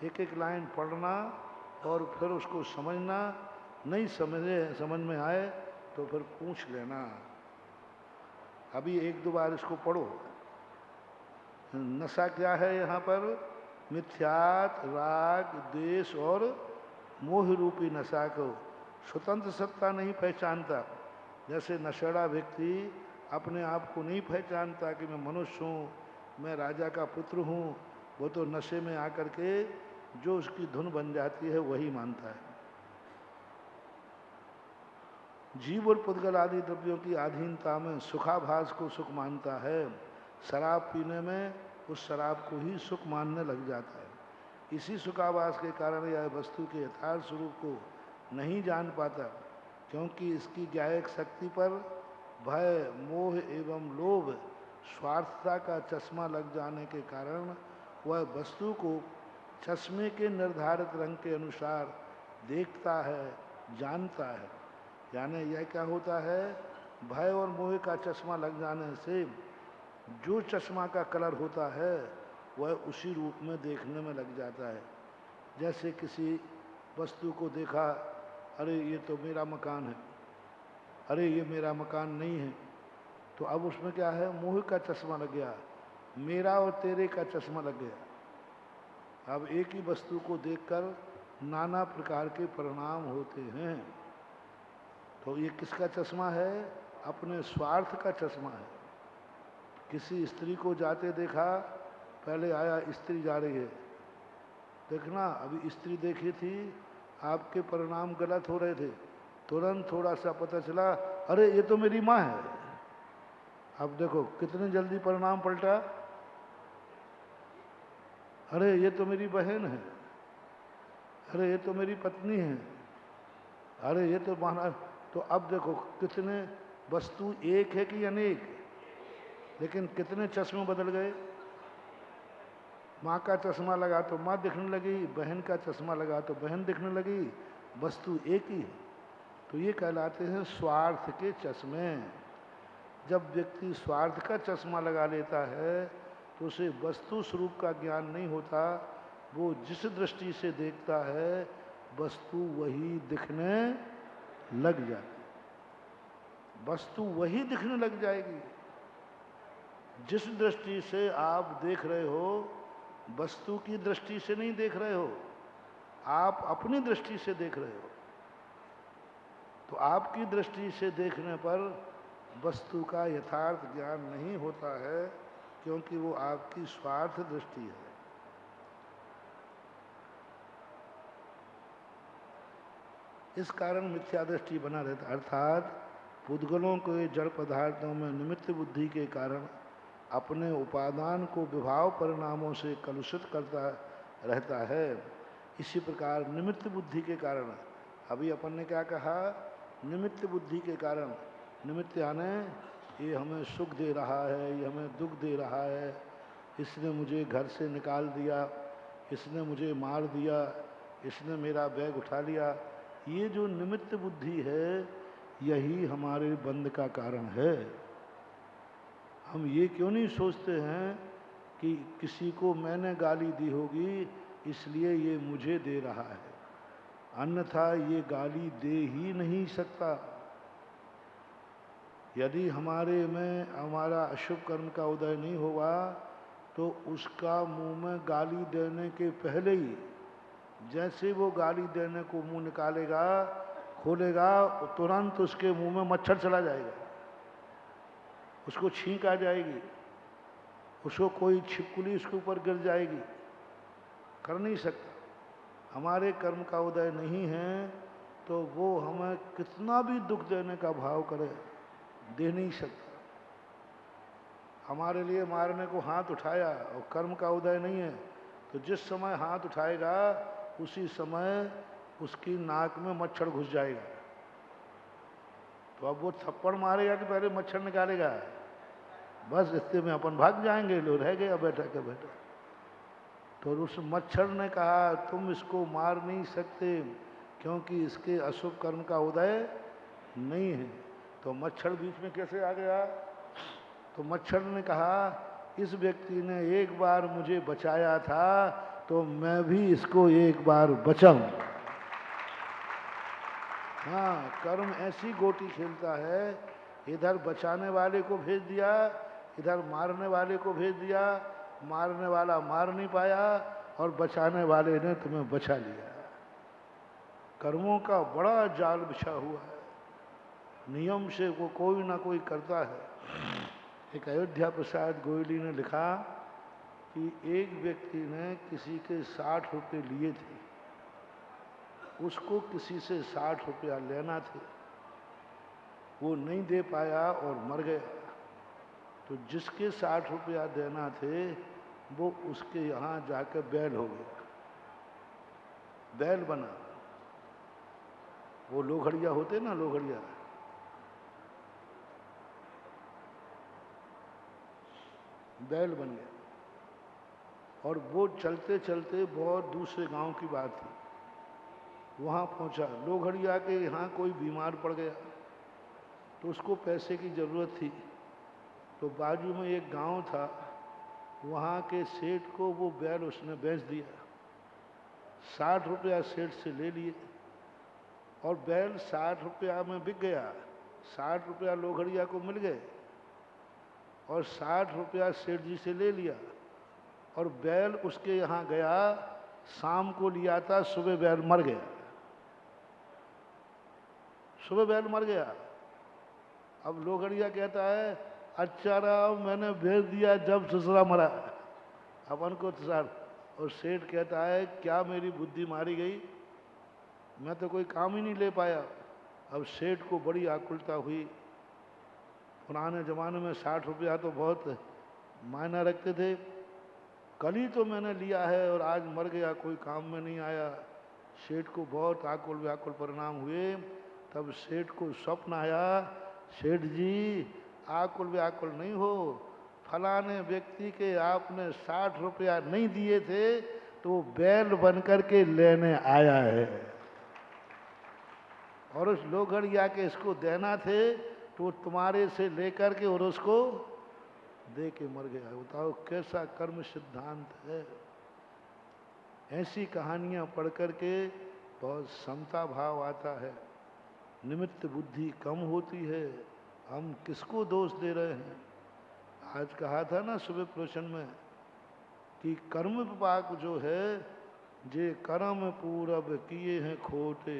एक एक लाइन पढ़ना और फिर उसको समझना। नहीं समझ में आए तो फिर पूछ लेना। अभी 1-2 बार इसको पढ़ो। नशा क्या है यहाँ पर? मिथ्यात, राग, द्वेष और मोह रूपी नशा को स्वतंत्र सत्ता नहीं पहचानता। जैसे नशेड़ा व्यक्ति अपने आप को नहीं पहचानता कि मैं मनुष्य हूँ, मैं राजा का पुत्र हूँ, वो तो नशे में आकर के जो उसकी धुन बन जाती है वही मानता है। जीव और पुद्गल आदि द्रव्यों की अधीनता में सुखाभास को सुख मानता है। शराब पीने में उस शराब को ही सुख मानने लग जाता है। इसी सुखाभास के कारण यह वस्तु के यथार्थ स्वरूप को नहीं जान पाता, क्योंकि इसकी ज्ञायक शक्ति पर भय, मोह एवं लोभ स्वार्थता का चश्मा लग जाने के कारण वह वस्तु को चश्मे के निर्धारित रंग के अनुसार देखता है, जानता है। यानी यह क्या होता है, भय और मोह का चश्मा लग जाने से जो चश्मा का कलर होता है वह उसी रूप में देखने में लग जाता है। जैसे किसी वस्तु को देखा, अरे ये तो मेरा मकान है, अरे ये मेरा मकान नहीं है, तो अब उसमें क्या है, मोह का चश्मा लग गया, मेरा और तेरे का चश्मा लग गया। अब एक ही वस्तु को देखकर नाना प्रकार के परिणाम होते हैं। तो ये किसका चश्मा है, अपने स्वार्थ का चश्मा है। किसी स्त्री को जाते देखा, पहले आया स्त्री जा रही है, देखना अभी स्त्री देखी थी, आपके परिणाम गलत हो रहे थे, तुरंत थोड़ा सा पता चला, अरे ये तो मेरी माँ है। अब देखो कितने जल्दी परिणाम पलटा, अरे ये तो मेरी बहन है, अरे ये तो मेरी पत्नी है, अरे ये तो महाराज। तो अब देखो कितने वस्तु एक है कि अनेक, लेकिन कितने चश्मे बदल गए। माँ का चश्मा लगा तो माँ दिखने लगी, बहन का चश्मा लगा तो बहन दिखने लगी, वस्तु एक ही है। तो ये कहलाते हैं स्वार्थ के चश्मे। जब व्यक्ति स्वार्थ का चश्मा लगा लेता है तो उसे वस्तु स्वरूप का ज्ञान नहीं होता। वो जिस दृष्टि से देखता है वस्तु वही दिखने लग जाती, वस्तु वही दिखने लग जाएगी। जिस दृष्टि से आप देख रहे हो वस्तु की दृष्टि से नहीं देख रहे हो, आप अपनी दृष्टि से देख रहे हो। तो आपकी दृष्टि से देखने पर वस्तु का यथार्थ ज्ञान नहीं होता है, क्योंकि वो आपकी स्वार्थ दृष्टि है। इस कारण मिथ्या दृष्टि बना रहता, अर्थात पुद्गलों के जड़ पदार्थों में निमित्त बुद्धि के कारण अपने उपादान को विभाव परिणामों से कलुषित करता रहता है। इसी प्रकार निमित्त बुद्धि के कारण, अभी अपन ने क्या कहा, निमित्त बुद्धि के कारण, निमित्त यानी ये हमें सुख दे रहा है, ये हमें दुख दे रहा है, इसने मुझे घर से निकाल दिया, इसने मुझे मार दिया, इसने मेरा बैग उठा लिया। ये जो निमित्त बुद्धि है यही हमारे बंध का कारण है। हम ये क्यों नहीं सोचते हैं कि किसी को मैंने गाली दी होगी इसलिए ये मुझे दे रहा है, अन्यथा ये गाली दे ही नहीं सकता। यदि हमारे में हमारा अशुभ कर्म का उदय नहीं होगा तो उसका मुंह में गाली देने के पहले ही, जैसे वो गाली देने को मुंह निकालेगा, खोलेगा, तुरंत उसके मुंह में मच्छर चला जाएगा, उसको छींक आ जाएगी, उसको कोई छिपकली उसके ऊपर गिर जाएगी। कर नहीं सकता। हमारे कर्म का उदय नहीं है तो वो हमें कितना भी दुख देने का भाव करे, दे नहीं सकता। हमारे लिए मारने को हाथ उठाया और कर्म का उदय नहीं है, तो जिस समय हाथ उठाएगा उसी समय उसकी नाक में मच्छर घुस जाएगा। तो अब वो थप्पड़ मारेगा कि पहले मच्छर निकालेगा? बस इतने में अपन भाग जाएंगे, लो रह गया बैठा के बैठा। तो उस मच्छर ने कहा तुम इसको मार नहीं सकते क्योंकि इसके अशुभ कर्म का उदय नहीं है। तो मच्छर बीच में कैसे आ गया? तो मच्छर ने कहा इस व्यक्ति ने एक बार मुझे बचाया था तो मैं भी इसको एक बार बचाऊं। हाँ, कर्म ऐसी गोटी खेलता है, इधर बचाने वाले को भेज दिया, इधर मारने वाले को भेज दिया, मारने वाला मार नहीं पाया और बचाने वाले ने तुम्हें बचा लिया। कर्मों का बड़ा जाल बिछा हुआ है, नियम से वो कोई ना कोई करता है। एक अयोध्या प्रसाद गोयली ने लिखा कि एक व्यक्ति ने किसी के 60 रुपये लिए थे, उसको किसी से 60 रुपया लेना थे, वो नहीं दे पाया और मर गया। तो जिसके 60 रुपया देना थे वो उसके यहाँ जाकर बैल हो गया, बैल बना। वो लोहड़िया होते ना, लोहड़िया, बैल बन गया। और वो चलते चलते बहुत दूसरे गांव की बात थी, वहाँ पहुँचा। लोहड़िया के यहाँ कोई बीमार पड़ गया तो उसको पैसे की ज़रूरत थी, तो बाजू में एक गांव था, वहाँ के सेठ को वो बैल उसने बेच दिया। 60 रुपया सेठ से ले लिए और बैल 60 रुपया में बिक गया। 60 रुपया लोहड़िया को मिल गए और 60 रुपया सेठ जी से ले लिया। और बैल उसके यहाँ गया, शाम को लिया था, सुबह बैल मर गया। सुबह बैल मर गया। अब लोहड़िया कहता है, अच्छा रहा मैंने भेज दिया जब ससुरा मरा, अपन को सर। और सेठ कहता है, क्या मेरी बुद्धि मारी गई, मैं तो कोई काम ही नहीं ले पाया। अब सेठ को बड़ी आकुलता हुई। पुराने ज़माने में 60 रुपया तो बहुत मायना रखते थे। कल ही तो मैंने लिया है और आज मर गया, कोई काम में नहीं आया। सेठ को बहुत आकुल व्याकुल परिणाम हुए। तब सेठ को स्वप्न आया, सेठ जी आकुल व्याकुल नहीं हो, फलाने व्यक्ति के आपने 60 रुपया नहीं दिए थे तो बैल बन कर के लेने आया है, और उस लोहड़िया के इसको देना थे तो तुम्हारे से लेकर के और उसको दे के मर गया। बताओ कैसा कर्म सिद्धांत है। ऐसी कहानियां पढ़ कर के बहुत समता भाव आता है। निमित्त बुद्धि कम होती है, हम किसको दोष दे रहे हैं। आज कहा था ना सुबह प्रवचन में कि कर्म विपाक जो है, जे कर्म पूरब किए हैं खोटे,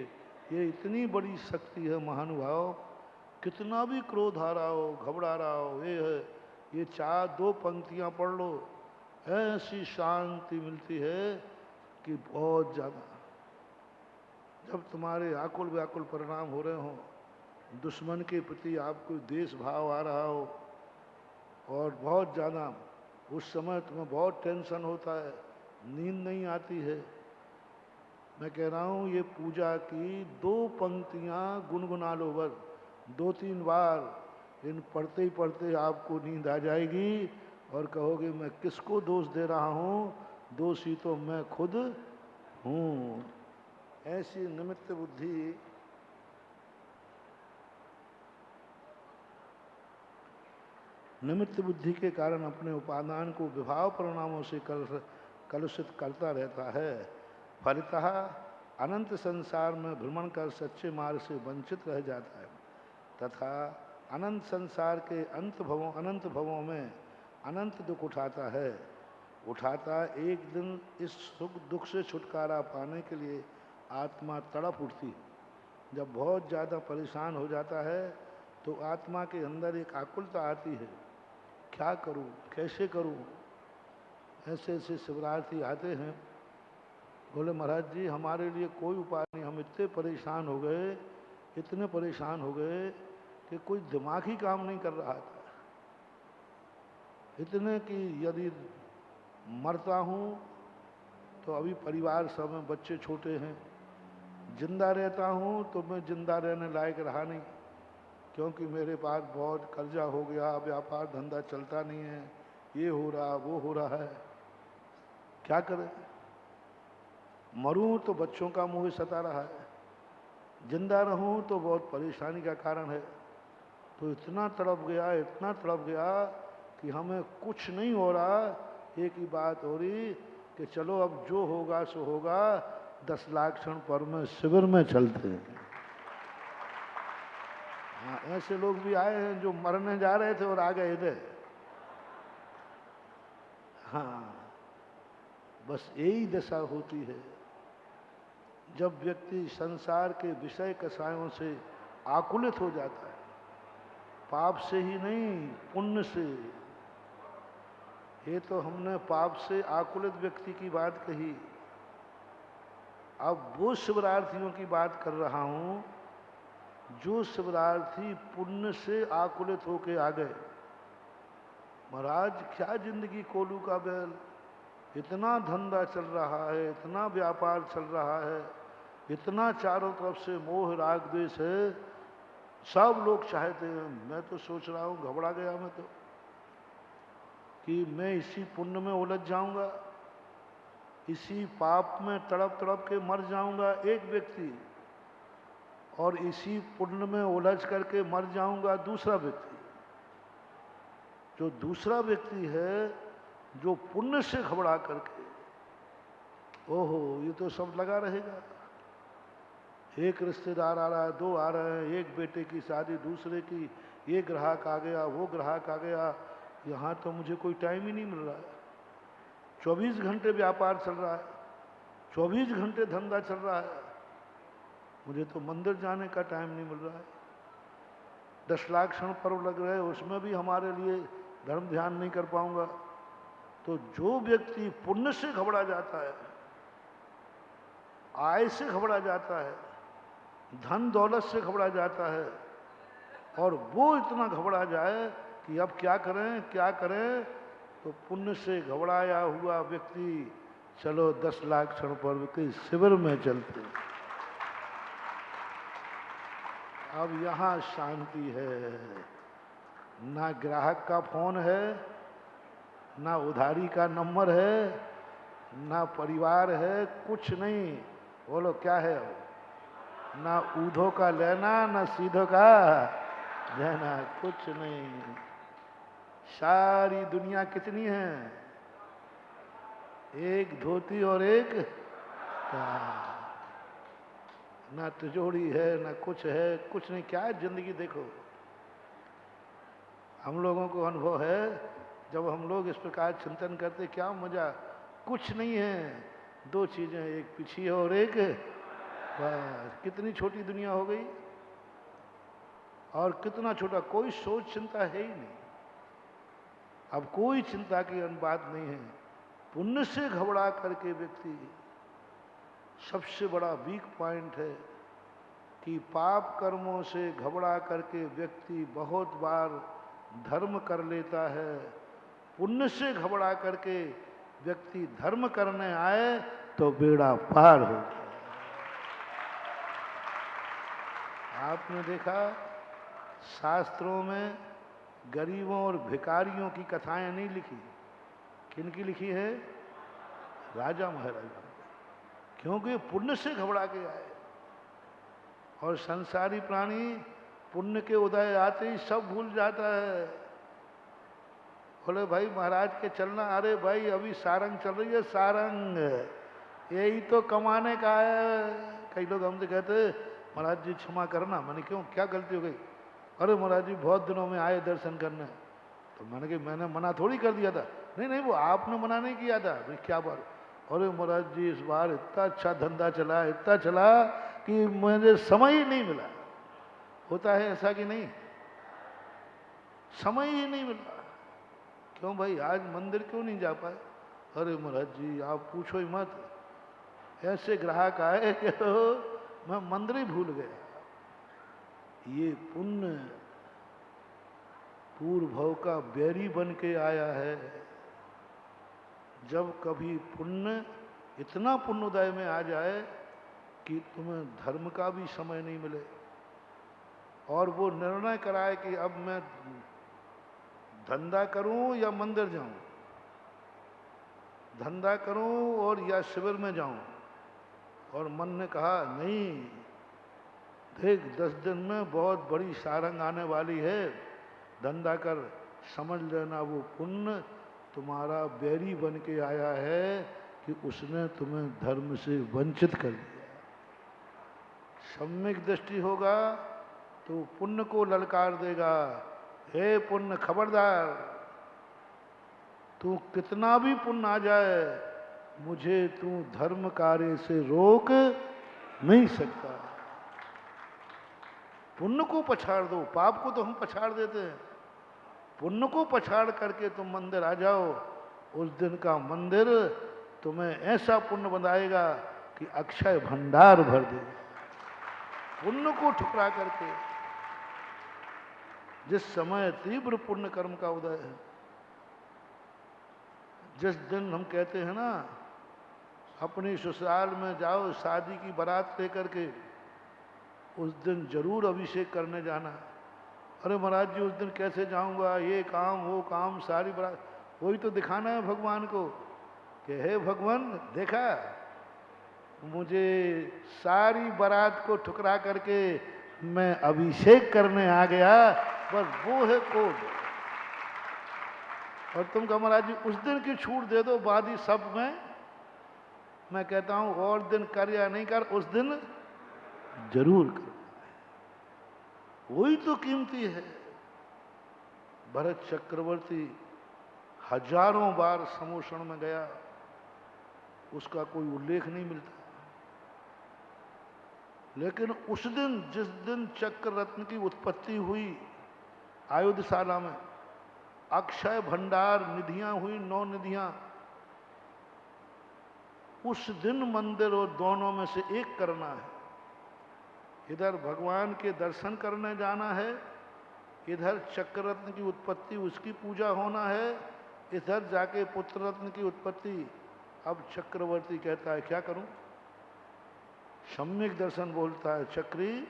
ये इतनी बड़ी शक्ति है महानुभाव। कितना भी क्रोध आ रहा हो, घबरा रहा हो, ये है, ये 2 पंक्तियां पढ़ लो, ऐसी शांति मिलती है कि बहुत ज़्यादा। जब तुम्हारे आकुल व्याकुल परिणाम हो रहे हों, दुश्मन के प्रति आपको देश भाव आ रहा हो और बहुत ज़्यादा, उस समय तुम्हें बहुत टेंशन होता है, नींद नहीं आती है। मैं कह रहा हूँ ये पूजा की 2 पंक्तियाँ गुनगुना लो, बस 2-3 बार। इन पढ़ते ही पढ़ते आपको नींद आ जाएगी और कहोगे मैं किसको दोष दे रहा हूँ, दोषी तो मैं खुद हूँ। ऐसी निमित्त बुद्धि निमित्त बुद्धि के कारण अपने उपादान को विभाव परिणामों से कलुषित करता रहता है। फलितः अनंत संसार में भ्रमण कर सच्चे मार्ग से वंचित रह जाता है तथा अनंत संसार के अनंत भवों में अनंत दुख उठाता। एक दिन इस सुख दुख से छुटकारा पाने के लिए आत्मा तड़प उठती है। जब बहुत ज़्यादा परेशान हो जाता है तो आत्मा के अंदर एक आकुलता आती है, क्या करूं, कैसे करूं। ऐसे ऐसे शिवरार्थी आते हैं, बोले महाराज जी हमारे लिए कोई उपाय नहीं, हम इतने परेशान हो गए, इतने परेशान हो गए कि कोई दिमाग ही काम नहीं कर रहा था। इतने कि यदि मरता हूँ तो अभी परिवार सब में बच्चे छोटे हैं, जिंदा रहता हूँ तो मैं जिंदा रहने लायक रहा नहीं, क्योंकि मेरे पास बहुत कर्जा हो गया, व्यापार धंधा चलता नहीं है, ये हो रहा वो हो रहा है, क्या करें। मरूं तो बच्चों का मुँह सता रहा है, जिंदा रहूं तो बहुत परेशानी का कारण है। तो इतना तड़प गया कि हमें कुछ नहीं हो रहा, एक ही बात हो रही कि चलो अब जो होगा सो होगा, 10 लाख क्षण पर में शिविर में चलते हैं। हाँ, ऐसे लोग भी आए हैं जो मरने जा रहे थे और आ गए थे। हाँ, बस यही दशा होती है जब व्यक्ति संसार के विषय कसायों से आकुलित हो जाता है। पाप से ही नहीं, पुण्य से। ये तो हमने पाप से आकुलित व्यक्ति की बात कही। अब वो शिवरार्थियों की बात कर रहा हूँ जो शिवरार्थी पुण्य से आकुलित होके आ गए। महाराज क्या जिंदगी कोलू का बैल, इतना धंधा चल रहा है, इतना व्यापार चल रहा है, इतना चारों तरफ से मोह राग द्वेष है, सब लोग चाहते हैं। मैं तो सोच रहा हूँ, घबरा गया मैं तो। कि मैं इसी पुण्य में उलझ जाऊंगा, इसी पाप में तड़प तड़प के मर जाऊंगा एक व्यक्ति, और इसी पुण्य में उलझ करके मर जाऊंगा दूसरा व्यक्ति। जो दूसरा व्यक्ति है जो पुण्य से घबरा करके, ओहो ये तो सब लगा रहेगा, एक रिश्तेदार आ रहा है, दो आ रहे हैं, एक बेटे की शादी, दूसरे की, ये ग्राहक आ गया, वो ग्राहक आ गया, यहाँ तो मुझे कोई टाइम ही नहीं मिल रहा है। 24 घंटे व्यापार चल रहा है, 24 घंटे धंधा चल रहा है, मुझे तो मंदिर जाने का टाइम नहीं मिल रहा है। 10 लाख क्षण पर्व लग रहे हैं, उसमें भी हमारे लिए धर्म ध्यान नहीं कर पाऊंगा। तो जो व्यक्ति पुण्य से घबरा जाता है, आय से घबरा जाता है, धन दौलत से घबरा जाता है, और वो इतना घबरा जाए कि अब क्या करें क्या करें, तो पुण्य से घबराया हुआ व्यक्ति चलो 10 लाख क्षण पर्व के शिविर में चलते। अब यहाँ शांति है, ना ग्राहक का फोन है, ना उधारी का नंबर है, ना परिवार है, कुछ नहीं। बोलो क्या है? ना ऊधो का लेना, ना सीधो का देना, कुछ नहीं। सारी दुनिया कितनी है? एक धोती और एक ना तिजोरी है, ना कुछ है, कुछ नहीं। क्या है जिंदगी? देखो हम लोगों को अनुभव है, जब हम लोग इस प्रकार चिंतन करते, क्या मजा। कुछ नहीं है, दो चीजें, एक पीछे और एक बस। कितनी छोटी दुनिया हो गई, और कितना छोटा, कोई सोच चिंता है ही नहीं। अब कोई चिंता की बात नहीं है। पुण्य से घबरा करके व्यक्ति, सबसे बड़ा वीक पॉइंट है कि पाप कर्मों से घबरा करके व्यक्ति बहुत बार धर्म कर लेता है। पुण्य से घबरा करके व्यक्ति धर्म करने आए तो बेड़ा पार हो गया। आपने देखा शास्त्रों में गरीबों और भिखारियों की कथाएं नहीं लिखी। किनकी लिखी है? राजा महाराजा। क्योंकि पुण्य से घबरा के आए। और संसारी प्राणी पुण्य के उदय आते ही सब भूल जाता है। बोले भाई महाराज के चलना, अरे भाई अभी सारंग चल रही है, सारंग यही तो कमाने का है। कई लोग हमसे कहते महाराज जी क्षमा करना। मैंने क्यों, क्या गलती हो गई? अरे महाराज जी बहुत दिनों में आए दर्शन करने। तो मैंने कहा मैंने मना थोड़ी कर दिया था। नहीं नहीं, वो आपने मना नहीं किया था। भाई क्या बात? अरे महाराज जी इस बार इतना अच्छा धंधा चला, इतना चला कि मुझे समय ही नहीं मिला। होता है ऐसा कि नहीं? समय ही नहीं मिला। क्यों भाई आज मंदिर क्यों नहीं जा पाए? अरे महाराज जी आप पूछो ही मत, ऐसे ग्राहक आए कि मैं मंदिर ही भूल गया। ये पुण्य पूर्व भव का बैरी बन के आया है। जब कभी पुण्य, इतना पुण्योदय में आ जाए कि तुम्हें धर्म का भी समय नहीं मिले, और वो निर्णय कराए कि अब मैं धंधा करूं या मंदिर जाऊं, धंधा करूं और या शिविर में जाऊं, और मन ने कहा नहीं देख 10 दिन में बहुत बड़ी सारंग आने वाली है, धंधा कर, समझ लेना वो पुण्य तुम्हारा बैरी बन के आया है कि उसने तुम्हें धर्म से वंचित कर दिया। सम्यक दृष्टि होगा तो पुण्य को ललकार देगा, हे पुण्य खबरदार, तू कितना भी पुण्य आ जाए मुझे तू धर्म कार्य से रोक नहीं सकता। पुण्य को पछाड़ दो, पाप को तो हम पछाड़ देते हैं, पुण्य को पछाड़ करके तुम मंदिर आ जाओ। उस दिन का मंदिर तुम्हें ऐसा पुण्य बनाएगा कि अक्षय भंडार भर देगा। पुण्य को ठुकरा करके, जिस समय तीव्र पुण्य कर्म का उदय है, जिस दिन हम कहते हैं ना अपनी ससुराल में जाओ शादी की बारात लेकर के, उस दिन जरूर अभिषेक करने जाना। अरे महाराज जी उस दिन कैसे जाऊंगा, ये काम वो काम, सारी बारात। वही तो दिखाना है भगवान को कि हे भगवान देखा, मुझे सारी बारात को ठुकरा करके मैं अभिषेक करने आ गया, पर वो है कोड। और तुम कहो महाराज जी उस दिन की छूट दे दो, बाकी सब में मैं कहता हूं और दिन कर या नहीं कर, उस दिन जरूर कर, वही तो कीमती है। भरत चक्रवर्ती हजारों बार समोषण में गया, उसका कोई उल्लेख नहीं मिलता, लेकिन उस दिन जिस दिन चक्र रत्न की उत्पत्ति हुई आयुधशाला में, अक्षय भंडार निधियां हुई, 9 निधियां, उस दिन मंदिर और दोनों में से एक करना है। इधर भगवान के दर्शन करने जाना है, इधर चक्र रत्न की उत्पत्ति उसकी पूजा होना है, इधर जाके पुत्र रत्न की उत्पत्ति। अब चक्रवर्ती कहता है क्या करूं? सम्यक दर्शन बोलता है, चक्री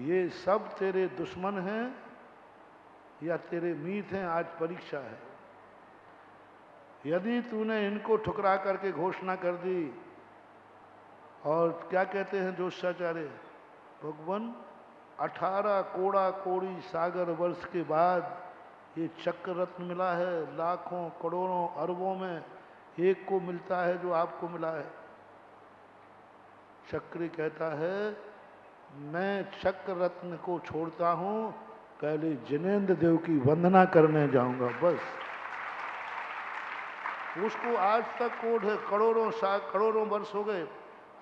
ये सब तेरे दुश्मन हैं या तेरे मीत हैं, आज परीक्षा है। यदि तूने इनको ठुकरा करके घोषणा कर दी, और क्या कहते हैं जोशाचार्य भगवान, 18 कोड़ा कोड़ी सागर वर्ष के बाद ये चक्र रत्न मिला है, लाखों करोड़ों अरबों में एक को मिलता है जो आपको मिला है। चक्री कहता है मैं चक्र रत्न को छोड़ता हूं, पहले जिनेंद्र देव की वंदना करने जाऊंगा, बस। उसको आज तक कोड है, करोड़ों वर्ष हो गए,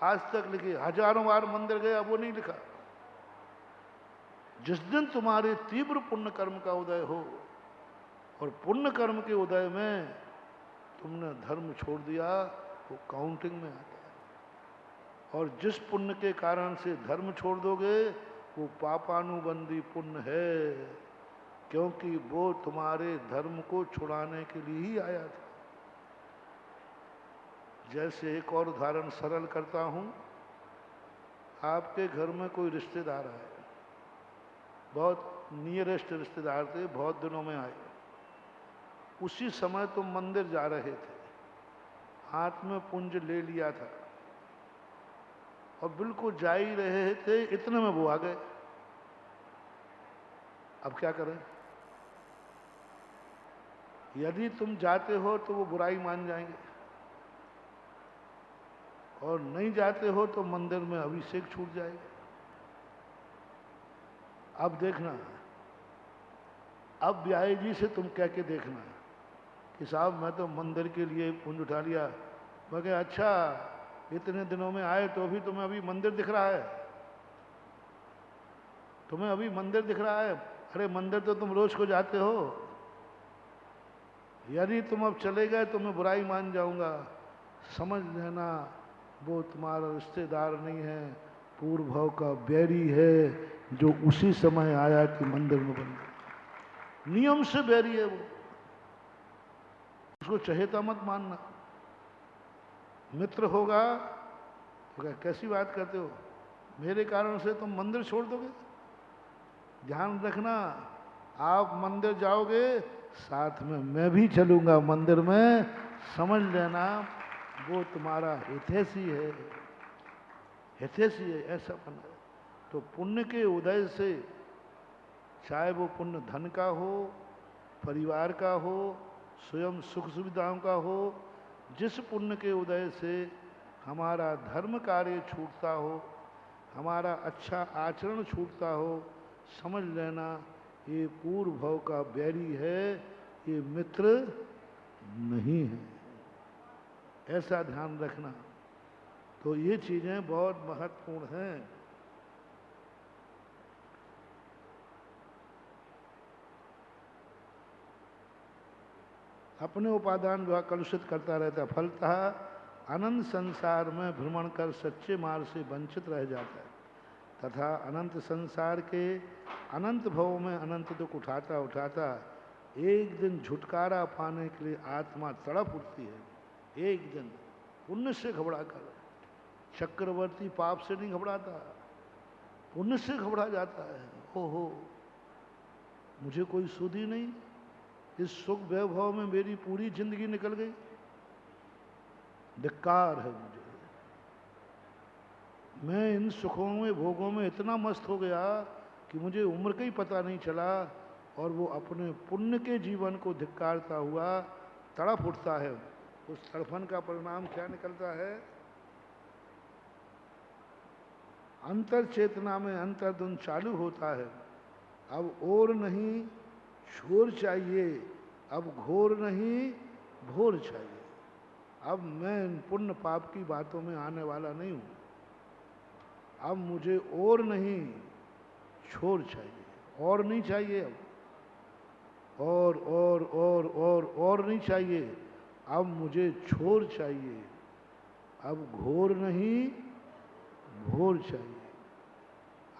आज तक लिखी, हजारों बार मंदिर गया, वो नहीं लिखा। जिस दिन तुम्हारे तीव्र पुण्य कर्म का उदय हो, और पुण्य कर्म के उदय में तुमने धर्म छोड़ दिया, वो काउंटिंग में आता है। और जिस पुण्य के कारण से धर्म छोड़ दोगे, वो पापानुबंधी पुण्य है, क्योंकि वो तुम्हारे धर्म को छुड़ाने के लिए ही आया था। जैसे एक और उदाहरण सरल करता हूं, आपके घर में कोई रिश्तेदार आए, बहुत नियरेस्ट रिश्तेदार थे, बहुत दिनों में आए, उसी समय तुम मंदिर जा रहे थे, हाथ में पुंज ले लिया था और बिल्कुल जा ही रहे थे, इतने में वो आ गए। अब क्या करें? यदि तुम जाते हो तो वो बुराई मान जाएंगे, और नहीं जाते हो तो मंदिर में अभिषेक छूट जाएगा। अब देखना, अब ब्याई जी से तुम कह के देखना कि साहब मैं तो मंदिर के लिए पुंज उठा लिया। मैं कहा अच्छा इतने दिनों में आए तो तुम्हें अभी मंदिर दिख रहा है, तुम्हें अभी मंदिर दिख रहा है? अरे मंदिर तो तुम रोज को जाते हो। यदि तुम अब चले गए तो मैं बुराई मान जाऊंगा। समझ लेना वो तुम्हारा रिश्तेदार नहीं है, पूर्व भाव का बैरी है, जो उसी समय आया कि मंदिर में बन गया। नियम से बैरी है वो, उसको चहेता मत मानना। मित्र होगा तो क्या कैसी बात करते हो, मेरे कारण से तुम मंदिर छोड़ दोगे? ध्यान रखना, आप मंदिर जाओगे साथ में मैं भी चलूंगा मंदिर में, समझ लेना वो तुम्हारा हितैषी है, हितैषी है, ऐसा बना। तो पुण्य के उदय से, चाहे वो पुण्य धन का हो, परिवार का हो, स्वयं सुख सुविधाओं का हो, जिस पुण्य के उदय से हमारा धर्म कार्य छूटता हो, हमारा अच्छा आचरण छूटता हो, समझ लेना ये पूर्व भव का बैरी है, ये मित्र नहीं है। ऐसा ध्यान रखना। तो ये चीजें बहुत महत्वपूर्ण हैं। अपने उपादान जो कलुषित करता रहता है, फलतः अनंत संसार में भ्रमण कर सच्चे मार्ग से वंचित रह जाता है, तथा अनंत संसार के अनंत भवों में अनंत दुख उठाता उठाता एक दिन छुटकारा पाने के लिए आत्मा तड़प उठती है। एक दिन पुण्य से घबरा कर, चक्रवर्ती पाप से नहीं घबराता, पुण्य से घबरा जाता है। ओहो मुझे कोई सुध ही नहीं, इस सुख वैभव में मेरी पूरी जिंदगी निकल गई। धिक्कार है मुझे। मैं इन सुखों में भोगों में इतना मस्त हो गया कि मुझे उम्र का ही पता नहीं चला, और वो अपने पुण्य के जीवन को धिक्कारता हुआ तड़प उठता है। उस तड़फन का परिणाम क्या निकलता है? अंतर चेतना में अंतर्द्वंद चालू होता है। अब और नहीं छोर चाहिए, अब घोर नहीं भोर चाहिए। अब मैं इन पुण्य पाप की बातों में आने वाला नहीं हूँ। अब मुझे और नहीं छोर चाहिए, और नहीं चाहिए अब, और नहीं चाहिए। अब मुझे छोर चाहिए, अब घोर नहीं भोर चाहिए।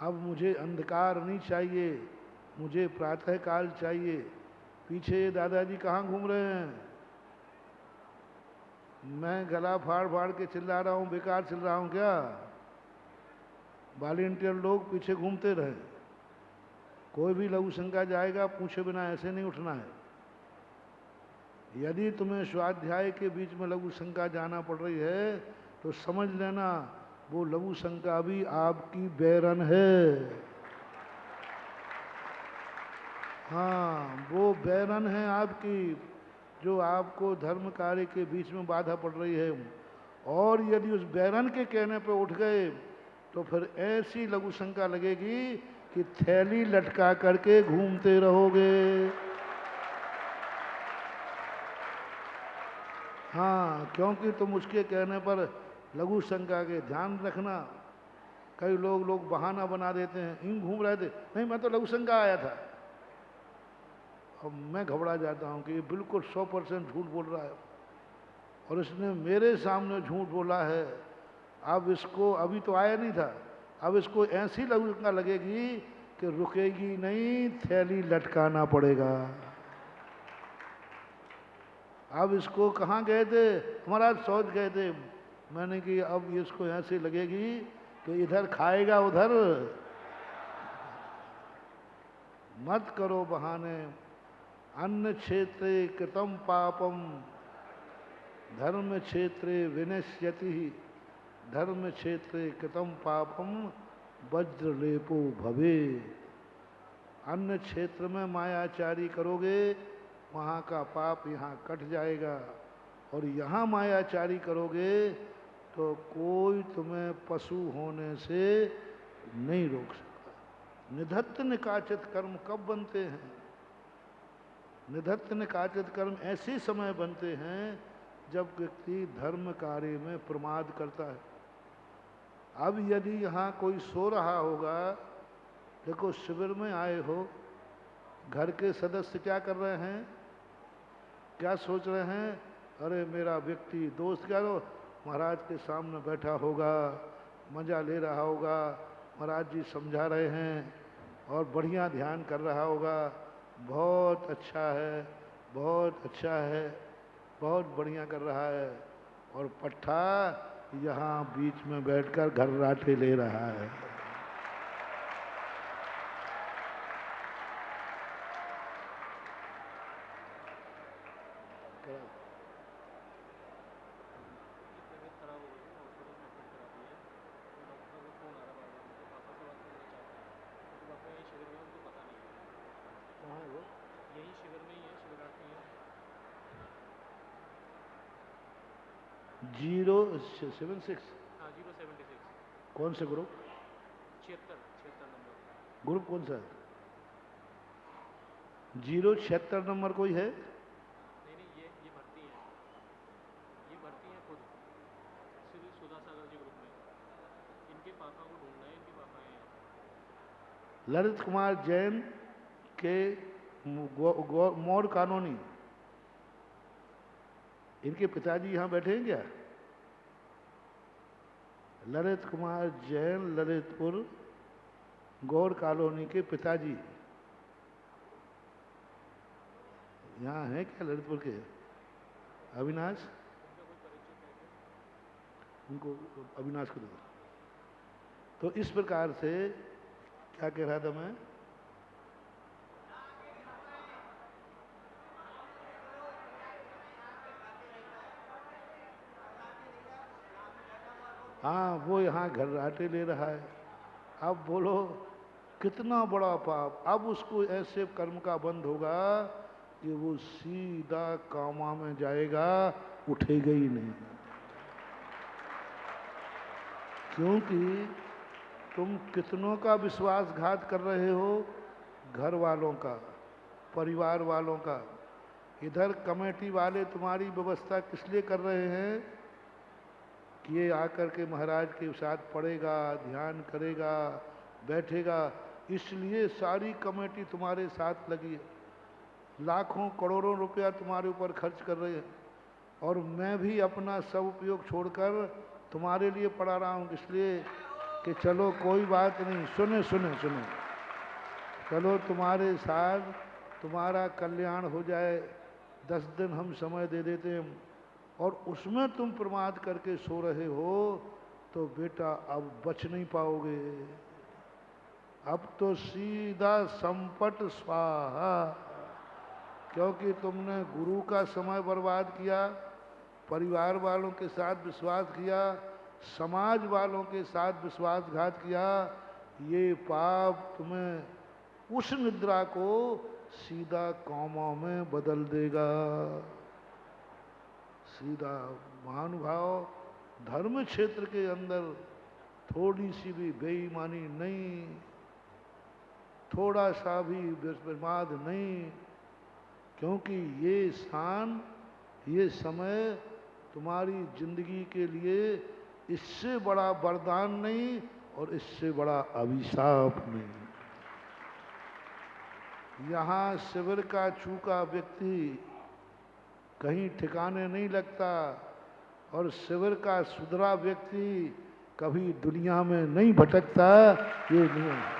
अब मुझे अंधकार नहीं चाहिए, मुझे प्रातः काल चाहिए। पीछे दादाजी कहाँ घूम रहे हैं? मैं गला फाड़ फाड़ के चिल्ला रहा हूँ, बेकार चिल्ला रहा हूँ क्या? वॉलेंटियर लोग पीछे घूमते रहे। कोई भी लघु शंका जाएगा पूछे बिना ऐसे नहीं उठना है। यदि तुम्हें स्वाध्याय के बीच में लघु शंका जाना पड़ रही है तो समझ लेना वो लघु शंका भी आपकी बैरन है। हाँ, वो बैरन है आपकी, जो आपको धर्म कार्य के बीच में बाधा पड़ रही है। और यदि उस बैरन के कहने पर उठ गए तो फिर ऐसी लघु शंका लगेगी कि थैली लटका करके घूमते रहोगे। हाँ, क्योंकि तुम उसके कहने पर लघु शंका के ध्यान रखना। कई लोग बहाना बना देते हैं, यूं घूम रहे थे, नहीं मैं तो लघु शंका आया था। अब मैं घबरा जाता हूँ कि ये बिल्कुल 100% झूठ बोल रहा है, और इसने मेरे सामने झूठ बोला है। अब इसको, अभी तो आया नहीं था, अब इसको ऐसी लघु शंका लगेगी कि रुकेगी नहीं, थैली लटकाना पड़ेगा। अब इसको कहाँ गए थे? हमारा सोच गए थे। मैंने कि अब इसको ऐसे लगेगी कि इधर खाएगा उधर। मत करो बहाने। अन्न क्षेत्रे कृतम पापम धर्म क्षेत्रे विनश्यति, धर्म क्षेत्रे कृतम पापम वज्रलेपो भवे। अन्न क्षेत्र में मायाचारी करोगे, वहाँ का पाप यहाँ कट जाएगा, और यहाँ मायाचारी करोगे तो कोई तुम्हें पशु होने से नहीं रोक सकता। निधत्त निकाचित कर्म कब बनते हैं? निधत्त निकाचित कर्म ऐसे समय बनते हैं जब व्यक्ति धर्म कार्य में प्रमाद करता है। अब यदि यहाँ कोई सो रहा होगा, देखो शिविर में आए हो, घर के सदस्य क्या कर रहे हैं, क्या सोच रहे हैं? अरे मेरा व्यक्ति दोस्त क्या लो महाराज के सामने बैठा होगा, मज़ा ले रहा होगा, महाराज जी समझा रहे हैं और बढ़िया ध्यान कर रहा होगा, बहुत अच्छा है, बहुत अच्छा है, बहुत बढ़िया कर रहा है। और पट्ठा यहाँ बीच में बैठकर घर्राटे ले रहा है। यही शिविर में ही है, शिविरार्थी है। 076। हाँ 076। कौन से ग्रुप? 76 नंबर। ग्रुप कौन सा है? 076 नंबर कोई है? नहीं ये भर्ती है, ये भर्ती है खुद श्री सुधा सागर जी ग्रुप में। इनके पापा को ढूंढना है, इनके पापा हैं। ललित कुमार जैन के मोर कानूनी, इनके पिताजी यहाँ बैठे हैं क्या? ललित कुमार जैन ललितपुर गौर कॉलोनी के पिताजी यहाँ हैं क्या? ललितपुर के अविनाश, उनको अविनाश को दो। तो इस प्रकार से क्या कह रहा था मैं? हाँ वो यहाँ घर्राटे ले रहा है। अब बोलो कितना बड़ा पाप। अब उसको ऐसे कर्म का बंध होगा कि वो सीधा कामा में जाएगा, उठेगा ही नहीं। क्योंकि तुम कितनों का विश्वासघात कर रहे हो, घर वालों का, परिवार वालों का। इधर कमेटी वाले तुम्हारी व्यवस्था किस लिए कर रहे हैं कि ये आकर के महाराज के साथ पढ़ेगा, ध्यान करेगा, बैठेगा। इसलिए सारी कमेटी तुम्हारे साथ लगी है, लाखों करोड़ों रुपया तुम्हारे ऊपर खर्च कर रहे हैं। और मैं भी अपना सब उपयोग छोड़कर तुम्हारे लिए पढ़ा रहा हूँ, इसलिए कि चलो कोई बात नहीं, सुने सुने सुने, चलो तुम्हारे साथ तुम्हारा कल्याण हो जाए। 10 दिन हम समय दे देते हैं और उसमें तुम प्रमाद करके सो रहे हो तो बेटा अब बच नहीं पाओगे। अब तो सीधा संपट स्वाहा। क्योंकि तुमने गुरु का समय बर्बाद किया, परिवार वालों के साथ विश्वास किया, समाज वालों के साथ विश्वासघात किया। ये पाप तुम्हें उस निद्रा को सीधा कौमों में बदल देगा। सीधा महानुभाव, धर्म क्षेत्र के अंदर थोड़ी सी भी बेईमानी नहीं, थोड़ा सा भी विस्माद नहीं। क्योंकि ये स्थान, ये समय तुम्हारी जिंदगी के लिए इससे बड़ा वरदान नहीं और इससे बड़ा अभिशाप नहीं। यहाँ शिविर का चूका व्यक्ति कहीं ठिकाने नहीं लगता और शिविर का सुधरा व्यक्ति कभी दुनिया में नहीं भटकता। ये नियम है।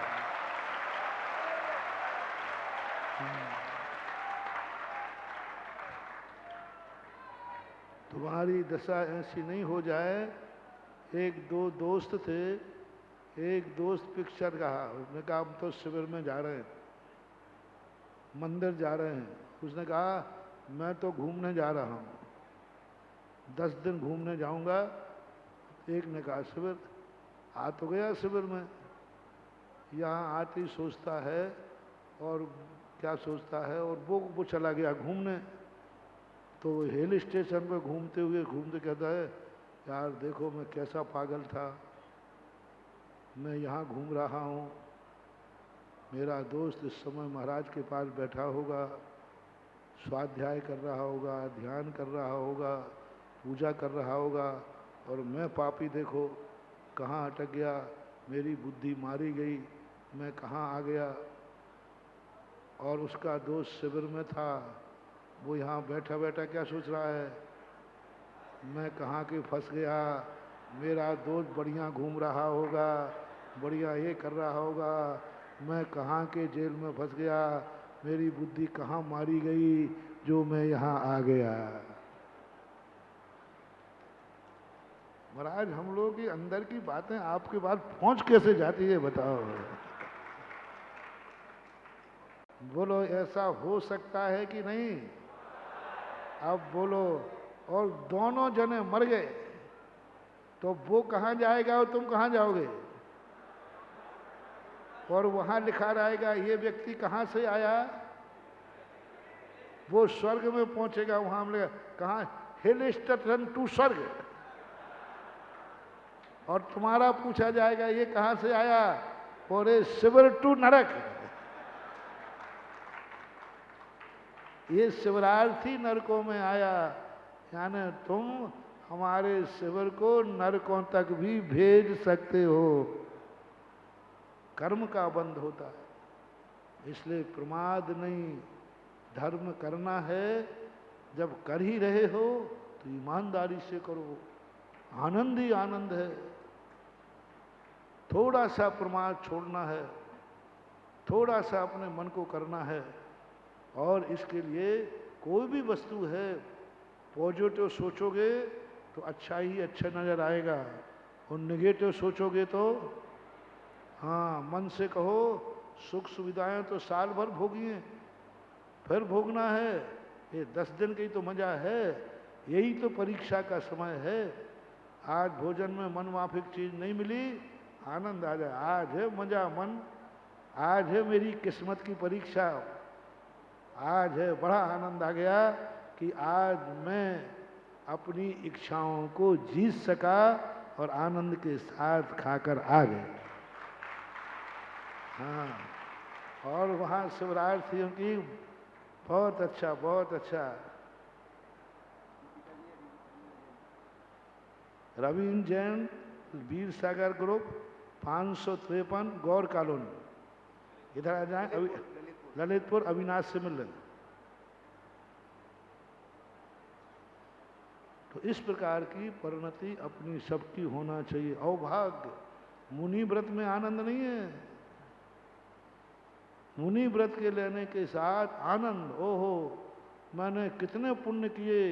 तुम्हारी दशा ऐसी नहीं हो जाए। एक दो दोस्त थे, एक दोस्त पिक्चर कहा, उसने कहा हम तो शिविर में जा रहे हैं, मंदिर जा रहे हैं। उसने कहा मैं तो घूमने जा रहा हूँ, 10 दिन घूमने जाऊंगा। एक ने कहा शिविर। आ तो गया शिविर में, यहाँ आते ही सोचता है और क्या सोचता है, और वो चला गया घूमने। तो हिल स्टेशन पे घूमते कहता है यार देखो मैं कैसा पागल था, मैं यहाँ घूम रहा हूँ, मेरा दोस्त इस समय महाराज के पास बैठा होगा, स्वाध्याय कर रहा होगा, ध्यान कर रहा होगा, पूजा कर रहा होगा, और मैं पापी देखो कहाँ अटक गया, मेरी बुद्धि मारी गई, मैं कहाँ आ गया। और उसका दोस्त शिविर में था, वो यहाँ बैठा बैठा क्या सोच रहा है, मैं कहाँ के फंस गया, मेरा दोस्त बढ़िया घूम रहा होगा, बढ़िया ये कर रहा होगा, मैं कहाँ के जेल में फंस गया, मेरी बुद्धि कहाँ मारी गई जो मैं यहाँ आ गया। महाराज हम लोगों की अंदर की बातें आपके पास पहुँच कैसे जाती है बताओ। बोलो ऐसा हो सकता है कि नहीं? अब बोलो। और दोनों जने मर गए तो वो कहाँ जाएगा और तुम कहाँ जाओगे? और वहां लिखा रहेगा ये व्यक्ति कहाँ से आया, वो स्वर्ग में पहुंचेगा। वहां हम कहाँ, हिल स्टेशन टू स्वर्ग। और तुम्हारा पूछा जाएगा ये कहाँ से आया, और ये शिविर टू नरक। ये शिवरार्थी नरकों में आया, यानी तुम हमारे शिविर को नरकों तक भी भेज सकते हो। कर्म का बंध होता है, इसलिए प्रमाद नहीं, धर्म करना है। जब कर ही रहे हो तो ईमानदारी से करो, आनंद ही आनंद है। थोड़ा सा प्रमाद छोड़ना है, थोड़ा सा अपने मन को करना है। और इसके लिए कोई भी वस्तु है, पॉजिटिव सोचोगे तो अच्छा ही अच्छा नजर आएगा, और नेगेटिव सोचोगे तो हाँ मन से कहो सुख सुविधाएं तो साल भर भोगी हैं, फिर भोगना है, ये 10 दिन की तो मजा है, यही तो परीक्षा का समय है। आज भोजन में मन माफिक चीज नहीं मिली, आनंद आ जाए। आज है मजा मन, आज है मेरी किस्मत की परीक्षा, आज है बड़ा आनंद आ गया कि आज मैं अपनी इच्छाओं को जीत सका और आनंद के साथ खाकर आ गए। हाँ, और वहाँ शिवरात्रियों की बहुत अच्छा, बहुत अच्छा। रवीन जैन, वीर सागर ग्रुप, 553 गौर कॉलोनी। इधर आ जाए, ललितपुर अविनाश से मिल रहे। तो इस प्रकार की परिणति अपनी सबकी होना चाहिए। अवभाग्य, मुनि व्रत में आनंद नहीं है। मुनि व्रत के लेने के साथ आनंद, ओहो मैंने कितने पुण्य किए,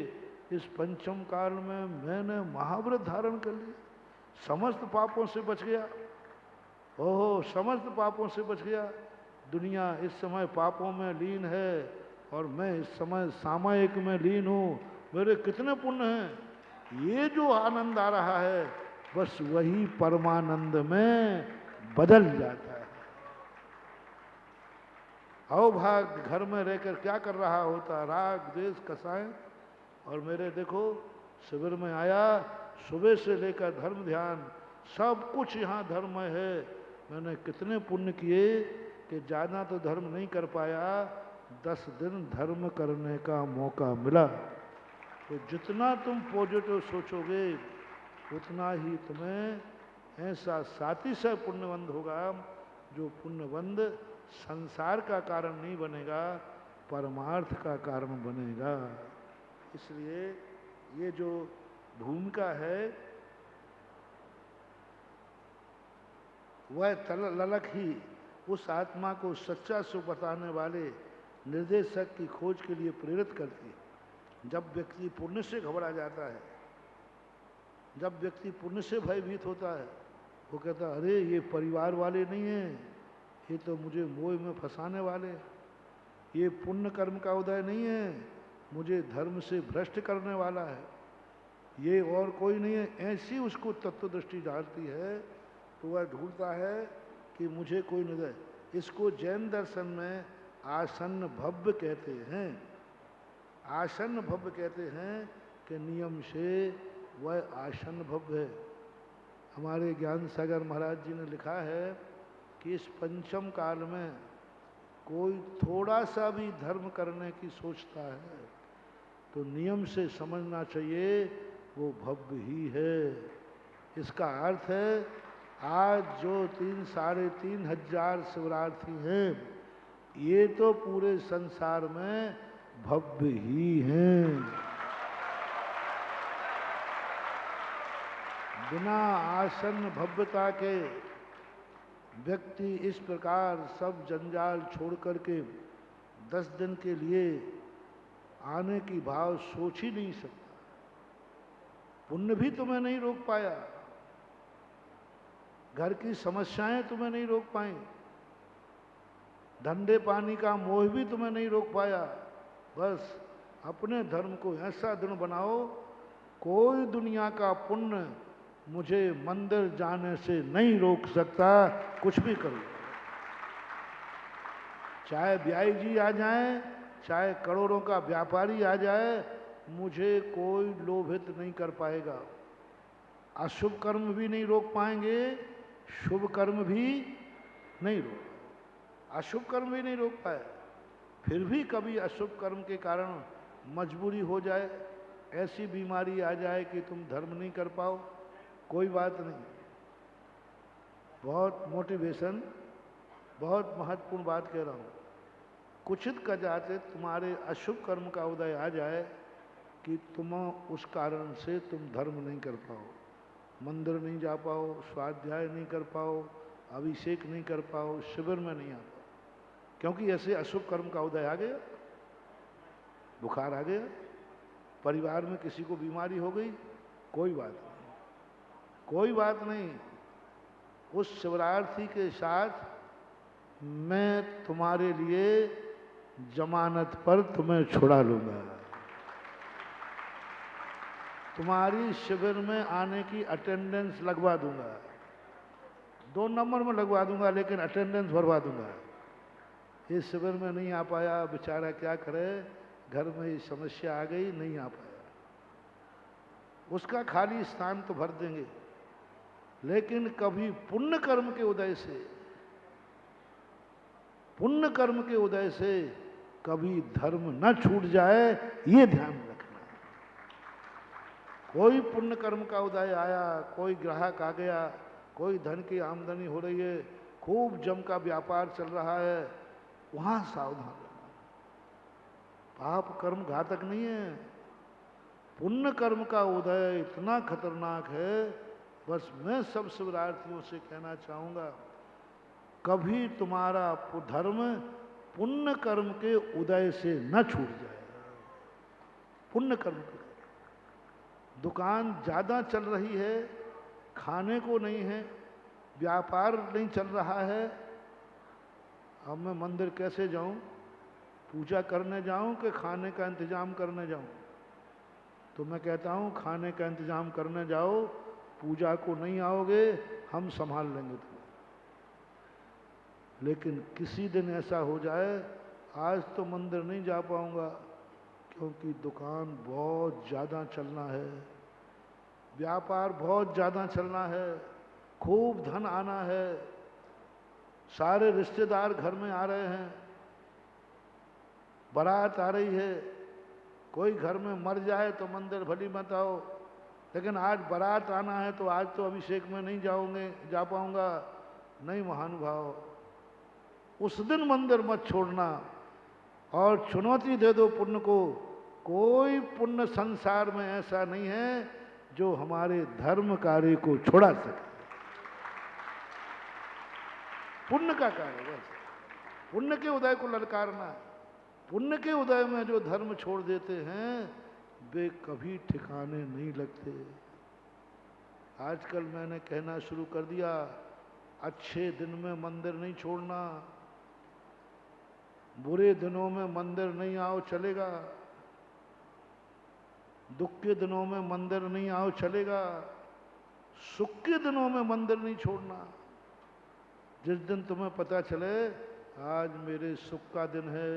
इस पंचम काल में मैंने महाव्रत धारण कर लिया, समस्त पापों से बच गया। ओहो समस्त पापों से बच गया। दुनिया इस समय पापों में लीन है और मैं इस समय सामायिक में लीन हूँ, मेरे कितने पुण्य हैं। ये जो आनंद आ रहा है बस वही परमानंद में बदल जाता है। अवभाग्य घर में रहकर क्या कर रहा होता, राग द्वेष कसाएं। और मेरे देखो शिविर में आया, सुबह से लेकर धर्म ध्यान सब कुछ यहाँ धर्म है। मैंने कितने पुण्य किए कि ज़्यादा तो धर्म नहीं कर पाया, 10 दिन धर्म करने का मौका मिला। तो जितना तुम पॉजिटिव सोचोगे उतना ही तुम्हें ऐसा साथी से पुण्यवंत होगा, जो पुण्यवंत संसार का कारण नहीं बनेगा, परमार्थ का कारण बनेगा। इसलिए ये जो भूमिका है वह ललक ही उस आत्मा को सच्चा सुख बताने वाले निर्देशक की खोज के लिए प्रेरित करती है। जब व्यक्ति पुण्य से घबरा जाता है, जब व्यक्ति पुण्य से भयभीत होता है, वो कहता है अरे ये परिवार वाले नहीं हैं, ये तो मुझे मोह में फंसाने वाले, ये पुण्य कर्म का उदय नहीं है, मुझे धर्म से भ्रष्ट करने वाला है, ये और कोई नहीं है। ऐसी उसको तत्व दृष्टि डालती है तो वह ढूंढता है कि मुझे कोई नहीं दे। इसको जैन दर्शन में आसन्न भव्य कहते हैं। आसन्न भव्य कहते हैं कि नियम से वह आसन्न भव्य है। हमारे ज्ञान सागर महाराज जी ने लिखा है कि इस पंचम काल में कोई थोड़ा सा भी धर्म करने की सोचता है तो नियम से समझना चाहिए वो भव्य ही है। इसका अर्थ है आज जो 3-3.5 हजार शिवरार्थी हैं, ये तो पूरे संसार में भव्य ही हैं। बिना आसन्न भव्यता के व्यक्ति इस प्रकार सब जंजाल छोड़ करके 10 दिन के लिए आने की भाव सोच ही नहीं सकता। पुण्य भी तुम्हें नहीं रोक पाया, घर की समस्याएं तुम्हें नहीं रोक पाई, धंधे पानी का मोह भी तुम्हें नहीं रोक पाया। बस अपने धर्म को ऐसा दृढ़ बनाओ, कोई दुनिया का पुण्य मुझे मंदिर जाने से नहीं रोक सकता, कुछ भी करो। चाहे ब्याई जी आ जाए, चाहे करोड़ों का व्यापारी आ जाए, मुझे कोई लोभित नहीं कर पाएगा। अशुभ कर्म भी नहीं रोक पाएंगे, शुभ कर्म भी नहीं रोक, अशुभ कर्म भी नहीं रोक पाए। फिर भी कभी अशुभ कर्म के कारण मजबूरी हो जाए, ऐसी बीमारी आ जाए कि तुम धर्म नहीं कर पाओ, कोई बात नहीं। बहुत मोटिवेशन, बहुत महत्वपूर्ण बात कह रहा हूँ। कुचित का जाते तुम्हारे अशुभ कर्म का उदय आ जाए कि तुम उस कारण से तुम धर्म नहीं कर पाओ, मंदिर नहीं जा पाओ, स्वाध्याय नहीं कर पाओ, अभिषेक नहीं कर पाओ, शिविर में नहीं आ पाओ, क्योंकि ऐसे अशुभ कर्म का उदय आ गया, बुखार आ गया, परिवार में किसी को बीमारी हो गई, कोई बात नहीं, कोई बात नहीं। उस शिवरार्थी के साथ मैं तुम्हारे लिए जमानत पर तुम्हें छुड़ा लूंगा। तुम्हारी शिविर में आने की अटेंडेंस लगवा दूंगा, 2 नंबर में लगवा दूंगा, लेकिन अटेंडेंस भरवा दूंगा। इस शिविर में नहीं आ पाया, बेचारा क्या करे, घर में ही समस्या आ गई, नहीं आ पाया, उसका खाली स्थान तो भर देंगे। लेकिन कभी पुण्य कर्म के उदय से, पुण्य कर्म के उदय से कभी धर्म न छूट जाए, ये ध्यान रखना। कोई पुण्य कर्म का उदय आया, कोई ग्राहक आ गया, कोई धन की आमदनी हो रही है, खूब जम का व्यापार चल रहा है, वहां सावधान रहना। पाप कर्म घातक नहीं है, पुण्य कर्म का उदय इतना खतरनाक है। बस मैं सब शिवरार्थियों से कहना चाहूंगा, कभी तुम्हारा धर्म पुण्य कर्म के उदय से न छूट जाए। पुण्य कर्म के, दुकान ज्यादा चल रही है, खाने को नहीं है, व्यापार नहीं चल रहा है, अब मैं मंदिर कैसे जाऊं? पूजा करने जाऊं कि खाने का इंतजाम करने जाऊं? तो मैं कहता हूं खाने का इंतजाम करने जाओ, पूजा को नहीं आओगे, हम संभाल लेंगे तुम्हें। लेकिन किसी दिन ऐसा हो जाए, आज तो मंदिर नहीं जा पाऊंगा क्योंकि दुकान बहुत ज़्यादा चलना है, व्यापार बहुत ज़्यादा चलना है, खूब धन आना है, सारे रिश्तेदार घर में आ रहे हैं, बारात आ रही है, कोई घर में मर जाए तो मंदिर भली मत आओ, लेकिन आज बारात आना है तो आज तो अभिषेक में नहीं जा पाऊंगा। नहीं महानुभाव, उस दिन मंदिर मत छोड़ना और चुनौती दे दो पुण्य को। कोई पुण्य संसार में ऐसा नहीं है जो हमारे धर्म कार्य को छोड़ा सके। पुण्य का कार्य, बस पुण्य के उदय को ललकारना। पुण्य के उदय में जो धर्म छोड़ देते हैं वे कभी ठिकाने नहीं लगते। आजकल मैंने कहना शुरू कर दिया, अच्छे दिन में मंदिर नहीं छोड़ना, बुरे दिनों में मंदिर नहीं आओ चलेगा, दुख के दिनों में मंदिर नहीं आओ चलेगा, सुख के दिनों में मंदिर नहीं छोड़ना। जिस दिन तुम्हें पता चले आज मेरे सुख का दिन है,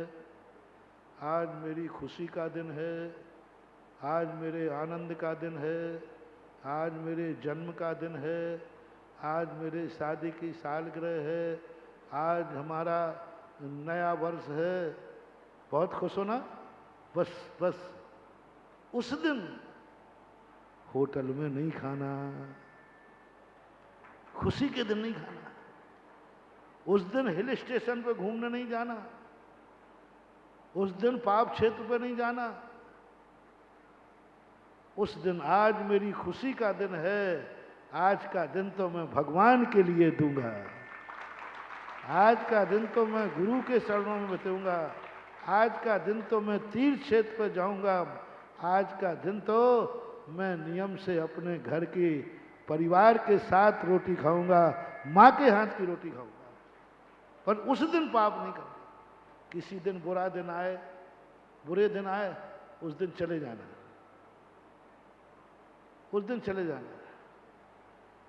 आज मेरी खुशी का दिन है, आज मेरे आनंद का दिन है, आज मेरे जन्म का दिन है, आज मेरे शादी की सालगिरह है, आज हमारा नया वर्ष है, बहुत खुश हो ना। बस उस दिन होटल में नहीं खाना, खुशी के दिन नहीं खाना, उस दिन हिल स्टेशन पे घूमने नहीं जाना, उस दिन पाप क्षेत्र पे नहीं जाना, उस दिन आज मेरी खुशी का दिन है, आज का दिन तो मैं भगवान के लिए दूंगा, आज का दिन तो मैं गुरु के चरणों में बिताऊंगा, आज का दिन तो मैं तीर्थ क्षेत्र पर जाऊंगा, आज का दिन तो मैं नियम से अपने घर के परिवार के साथ रोटी खाऊंगा, माँ के हाथ की रोटी खाऊंगा। पर उस दिन पाप नहीं करना। किसी दिन बुरा दिन आए, बुरे दिन आए, उस दिन चले जाना, उस दिन चले जाना।